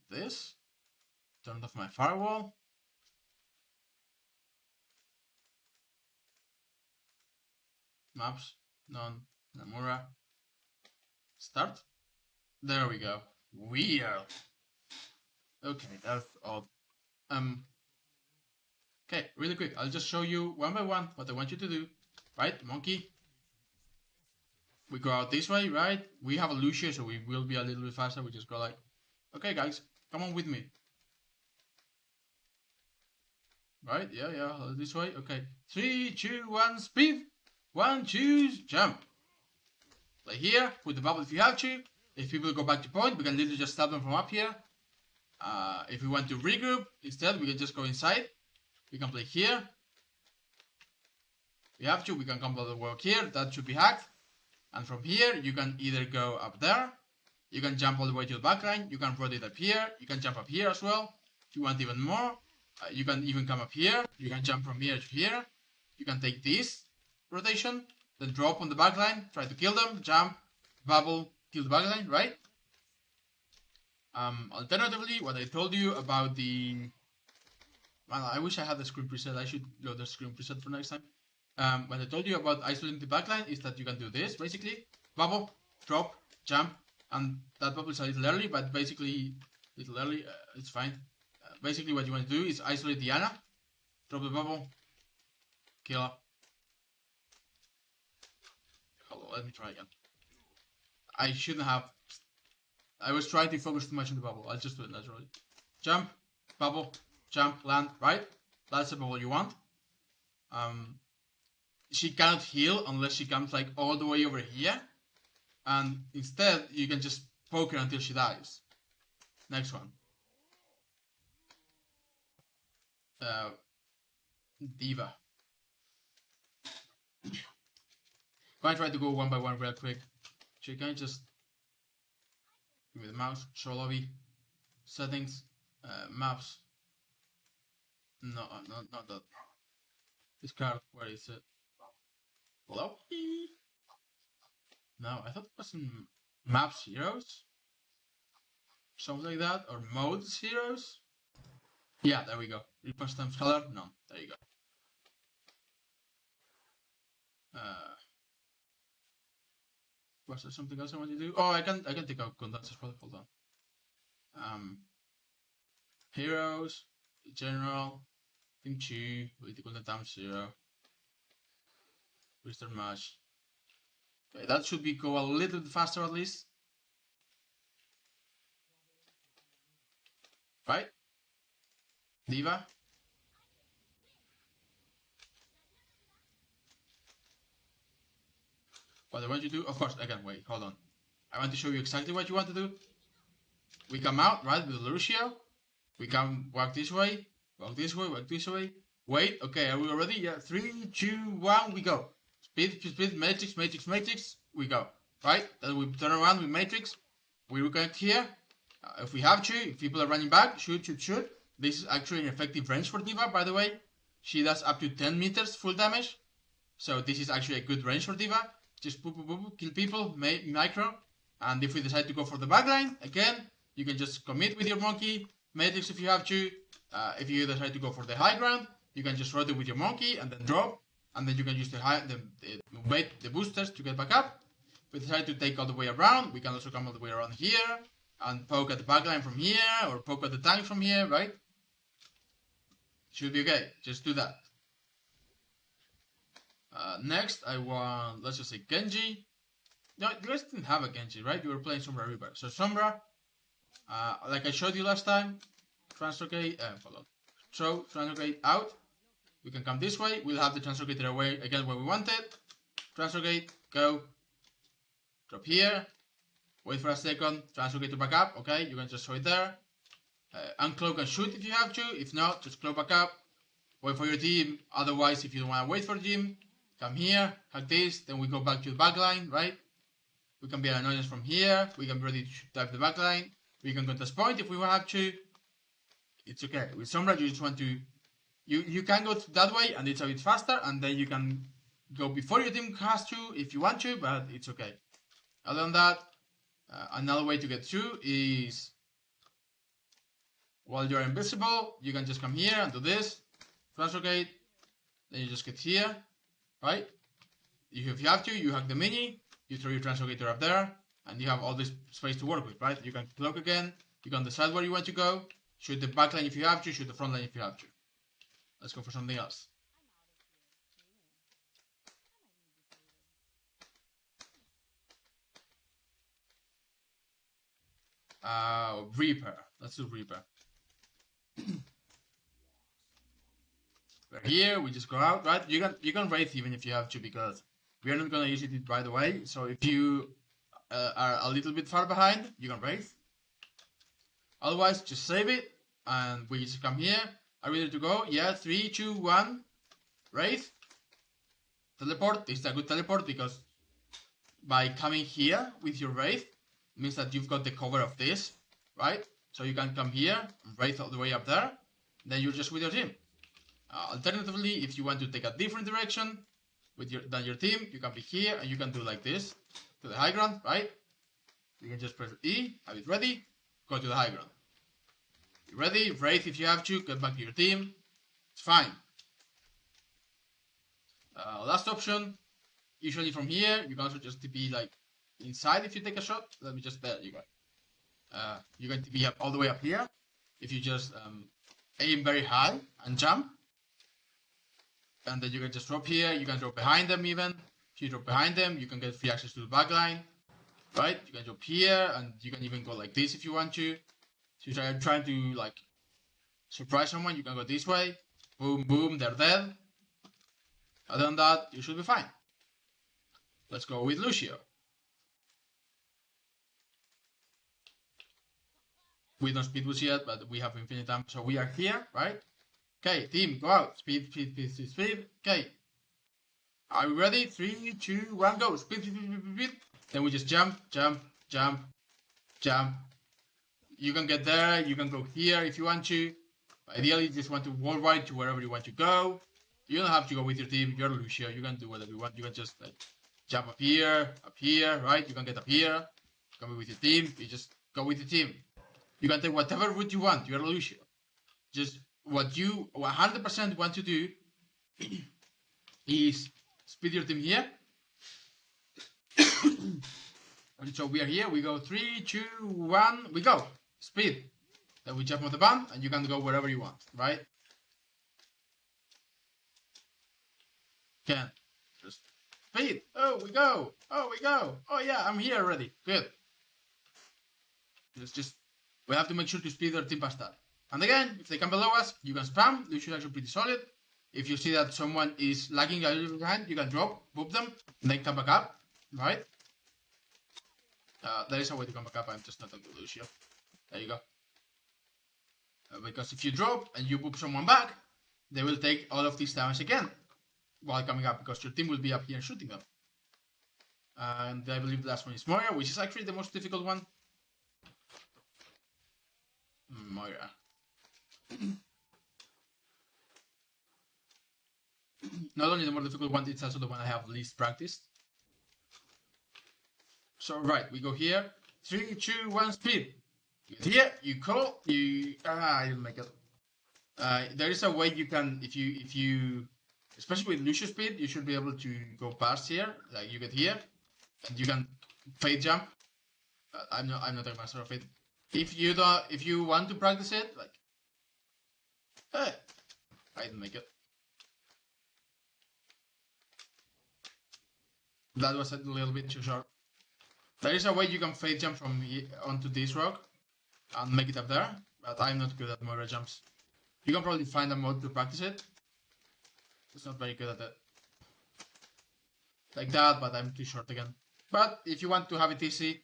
this. Turn off my firewall. Maps, none, Namura. Start. There we go. Weird. Okay, that's odd. Okay, really quick. I'll just show you one by one what I want you to do. Right, monkey. We go out this way, right? We have a Lucio, so we will be a little bit faster. We just go like, okay, guys, come on with me. Right, yeah, this way. Okay, 3, 2, 1, speed. 1, choose, jump. Play here, with the bubble if you have to. If people go back to point, we can literally just stop them from up here. If we want to regroup, instead, we can just go inside. We can play here. We have to, we can come to the work here. That should be hacked. And from here, you can either go up there, you can jump all the way to the backline, you can rotate up here, you can jump up here as well. If you want even more, you can even come up here, you can jump from here to here. You can take this rotation, then drop on the backline, try to kill them, jump, bubble, kill the backline, right? Alternatively, what I told you about the... Well, I wish I had the screen preset, I should load the screen preset for next time. What I told you about isolating the backline is that you can do this, basically. Bubble, drop, jump, and that bubble is a little early, but basically, little early, it's fine. Basically, what you want to do is isolate the Ana, drop the bubble, kill her. Hold on, let me try again. I shouldn't have. I was trying to focus too much on the bubble. I'll just do it naturally. Jump, bubble, jump, land, right? That's the bubble you want. She cannot heal unless she comes like all the way over here. And instead, you can just poke her until she dies. Next one. D.va. Gonna try to go one by one real quick. So you can just give me the mouse, show lobby, settings, maps. No, not that. This card, where is it? Lobby? No, I thought it was in maps heroes. Something like that, or modes heroes. Yeah, there we go. Response times color, no, there you go. Was there something else I want to do? Oh, I can take out contacts as well. Hold on. Heroes, general, team 2, political times 0. Restart match. Okay, that should be go a little bit faster at least. Right? D.va. What I want you to do, of course, again, wait, hold on. I want to show you exactly what you want to do. We come out, right, with Lucio. We can walk this way, walk this way, walk this way. Wait, okay, are we ready? Yeah, 3, 2, 1, we go. Speed, speed, speed, matrix, matrix, matrix, we go. Right? Then we turn around with matrix. We reconnect here. If we have to, if people are running back, shoot, shoot, shoot. This is actually an effective range for D.va, by the way. She does up to 10 meters full damage. So this is actually a good range for D.va. Just boop, boop, boop, boop, kill people, micro. And if we decide to go for the backline, again, you can just commit with your monkey, matrix if you have to. If you decide to go for the high ground, you can just rotate with your monkey and then drop. And then you can use the boosters to get back up. If we decide to take all the way around, we can also come all the way around here and poke at the backline from here or poke at the tank from here, right? Should be okay. Just do that. Next, I want, let's just say Genji. No, you guys didn't have a Genji, right? You were playing Sombra everywhere. So Sombra, like I showed you last time, translocate, hold on. So, translocate out. We can come this way. We'll have the translocator away again where we want it. Translocate, go. Drop here. Wait for a second. Translocate back up. Okay, you can just show it there. Uncloak and shoot if you have to. If not, just cloak back up. Wait for your team. Otherwise, if you don't want to wait for the team, come here, hack this, then we go back to the backline, right? We can be an annoyance from here. We can be ready to dive the backline. We can contest point if we have to. It's okay. With Sombra, you just want to... You can go that way, and it's a bit faster, and then you can go before your team has to, if you want to, but it's okay. Other than that, another way to get through is... While you're invisible, you can just come here and do this. Translocate. Then you just get here, right? If you have to, you hack the mini. You throw your translocator up there, and you have all this space to work with, right? You can cloak again, you can decide where you want to go, shoot the backline if you have to, shoot the front line if you have to. Let's go for something else. Reaper. Let's do Reaper. We're here, we just go out, right? You can Wraith even if you have to, because we are not gonna use it right away. So if you are a little bit far behind, you can Wraith. Otherwise, just save it, and we just come here. Are we ready to go? Yeah, 3, 2, 1. Wraith. Teleport. This is a good teleport because by coming here with your Wraith, means that you've got the cover of this, right? So you can come here, Wraith all the way up there, then you're just with your team. Alternatively, if you want to take a different direction than your team, you can be here and you can do like this to the high ground, right? You can just press E, have it ready, go to the high ground. You're ready, Wraith if you have to, get back to your team, it's fine. Last option, usually from here, you can also just TP like inside if you take a shot. Let me just, there you go. You're going to be up all the way up here. If you just aim very high and jump, and then you can just drop here. You can drop behind them even. If you drop behind them, you can get free access to the backline, right? You can drop here, and you can even go like this if you want to. So if you're trying to like surprise someone, you can go this way. Boom, boom, they're dead. Other than that, you should be fine. Let's go with Lucio. We don't speed boost yet, but we have infinite time, so we are here, right? Okay, team, go out. Speed, speed, speed, speed, speed. Okay. Are we ready? 3, 2, 1, go. Speed, speed, speed, speed, speed. Then we just jump, jump, jump, jump. You can get there, you can go here if you want to. Ideally, you just want to wall ride to wherever you want to go. You don't have to go with your team, you're Lucio, you can do whatever you want. You can just like jump up here, right? You can get up here. You can be with your team, you just go with your team. You can take whatever route you want, you're Lucio. Just what you 100% want to do is speed your team here. And so we are here, we go 3, 2, 1, we go. Speed. Then we jump on the band and you can go wherever you want, right? Can just speed. Oh, we go. Oh, we go. Oh yeah, I'm here already. Good. Just we have to make sure to speed our team past that. And again, if they come below us, you can spam. Lucio is actually pretty solid. If you see that someone is lagging a little behind, you can drop, boop them, and then come back up, right? There is a way to come back up. I'm just not on the Lucio. There you go. Because if you drop and you boop someone back, they will take all of this damage again while coming up, because your team will be up here shooting them. And I believe the last one is Moira, which is actually the most difficult one. Moira. Not only the more difficult one, it's also the one I have least practiced. So right, we go here. 3, 2, 1, speed. Here, you call, I didn't make it. There is a way you can, if you, especially with Lucio speed, you should be able to go past here. Like you get here, and you can fade jump. I'm not a master of it. If you want to practice it, like, hey, I didn't make it. That was a little bit too short. There is a way you can fade jump from here onto this rock and make it up there, but I'm not good at Moira jumps. You can probably find a mode to practice it. It's not very good at it. Like that, but I'm too short again. But if you want to have it easy,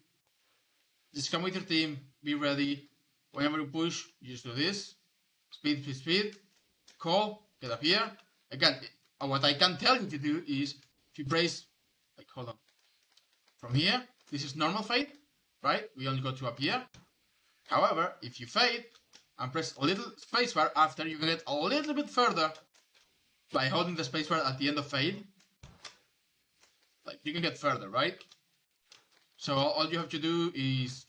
just come with your team, be ready. Whenever you push, you just do this. Speed, speed, speed. Call, get up here. Again, what I can tell you to do is, if you brace, like, hold on. From here, this is normal fade, right? We only go to up here. However, if you fade and press a little spacebar after, you can get a little bit further by holding the spacebar at the end of fade. Like, you can get further, right? So all you have to do is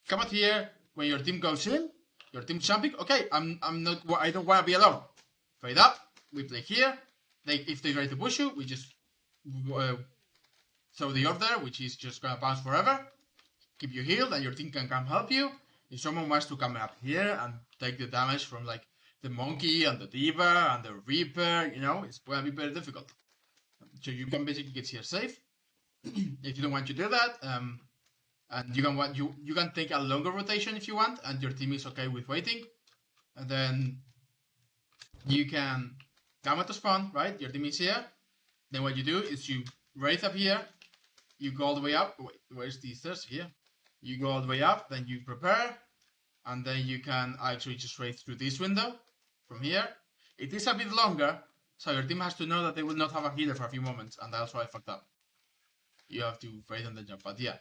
come out here when your team goes in. Your team's jumping. Okay, I don't want to be alone. Fade up. We play here. If they try to push you, we just throw the orb there, which is just gonna bounce forever. Keep you healed, and your team can come help you. If someone wants to come up here and take the damage from like the monkey and the D.va and the Reaper, you know, it's gonna be very difficult. So you can basically get here safe. If you don't want to do that, and you can take a longer rotation if you want, and your team is okay with waiting, and then you can come at the spawn, right? Your team is here. Then what you do is you wraith up here, you go all the way up. Wait, where's the stairs? Here. You go all the way up, then you prepare, and then you can actually just wraith through this window from here. It is a bit longer, so your team has to know that they will not have a healer for a few moments, and that's why I fucked up. You have to wraith and then jump, but yeah.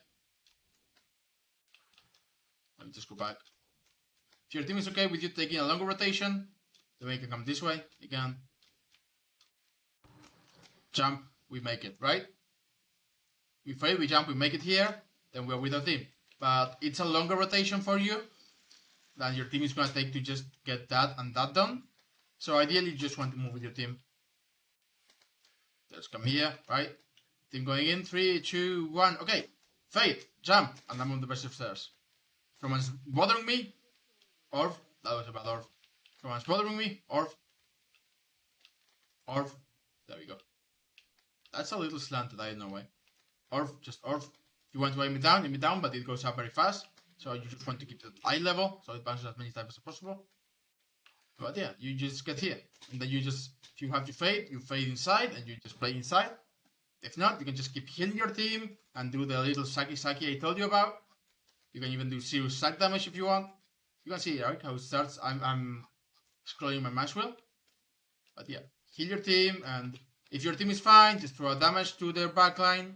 Let me just go back. If your team is okay with you taking a longer rotation, then we can come this way. You can jump, we make it, right? We fade, we jump, we make it here, then we're with our team. But it's a longer rotation for you than your team is going to take to just get that and that done. So ideally, you just want to move with your team. Just come here, right? Team going in, 3, 2, 1, okay. Fade, jump, and I'm on the best of stairs. Someone's bothering me, Orb, that was a bad Orb. Someone's bothering me, Orb. Orb, there we go. That's a little slanted, I know why. Orb, just Orb. If you want to aim me down, but it goes up very fast. So you just want to keep it at eye level, so it bounces as many times as possible. But yeah, you just get here. And then you just, if you have to fade, you fade inside, and you just play inside. If not, you can just keep healing your team, and do the little Saki I told you about. You can even do zero sack damage if you want. You can see, right, how it starts. I'm scrolling my match wheel. But yeah, heal your team, and if your team is fine, just throw a damage to their backline.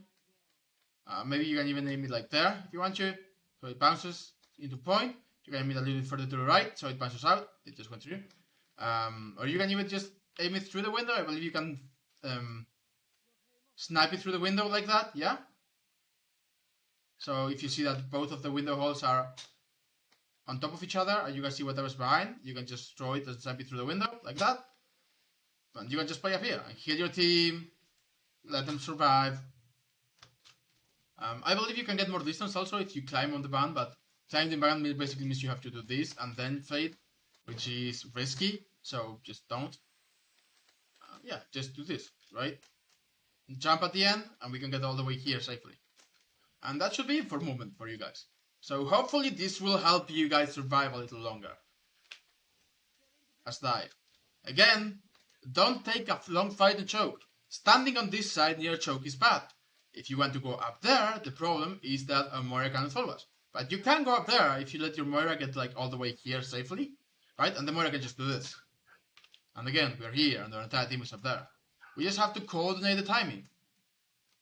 Maybe you can even aim it like there if you want to. So it bounces into point. You can aim it a little bit further to the right, so it bounces out. It just went through. Or you can even just aim it through the window. I believe you can snipe it through the window like that, yeah? So if you see that both of the window holes are on top of each other, and you can see whatever's behind, you can just throw it and snipe it through the window, like that. And you can just play up here and heal your team, let them survive. I believe you can get more distance also if you climb on the band, but climbing the band basically means you have to do this and then fade, which is risky, so just don't. Yeah, just do this, right? Jump at the end, and we can get all the way here safely. And that should be it for movement for you guys. So hopefully this will help you guys survive a little longer. As dive. Again, don't take a long fight and choke. Standing on this side near choke is bad. If you want to go up there, the problem is that a Moira cannot follow us. But you can go up there if you let your Moira get like all the way here safely, right? And the Moira can just do this. And again, we're here and our entire team is up there. We just have to coordinate the timing.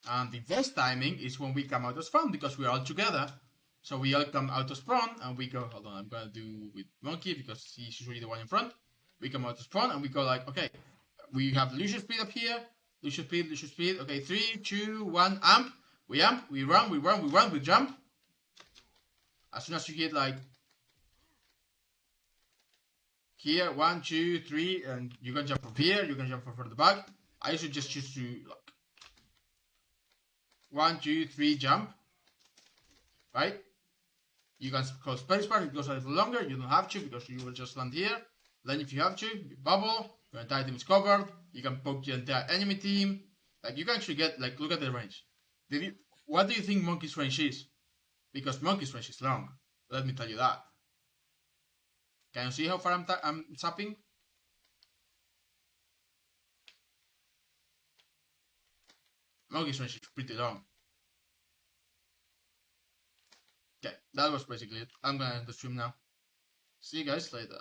And the best timing is when we come out of spawn because we're all together. So we all come out of spawn and we go, hold on, I'm gonna do with Monkey because he's usually the one in front. We come out of spawn and we go like, okay, we have Lucius speed up here. Lucius speed. Okay, 3, 2, 1, amp. We run, we jump. As soon as you hit like here, 1, 2, 3, and you can jump from here, you can jump from further back. I should just choose to like 1, 2, 3, jump. Right? You can call spacebar, it goes a little longer, you don't have to because you will just land here. Then if you have to, you bubble, your entire team is covered, you can poke your entire enemy team. Like you can actually get, like, look at the range. What do you think Monkey's range is? Because Monkey's range is long. Let me tell you that. Can you see how far I'm zapping? Monkey's range is pretty long. Okay, that was basically it. I'm gonna end the stream now. See you guys later.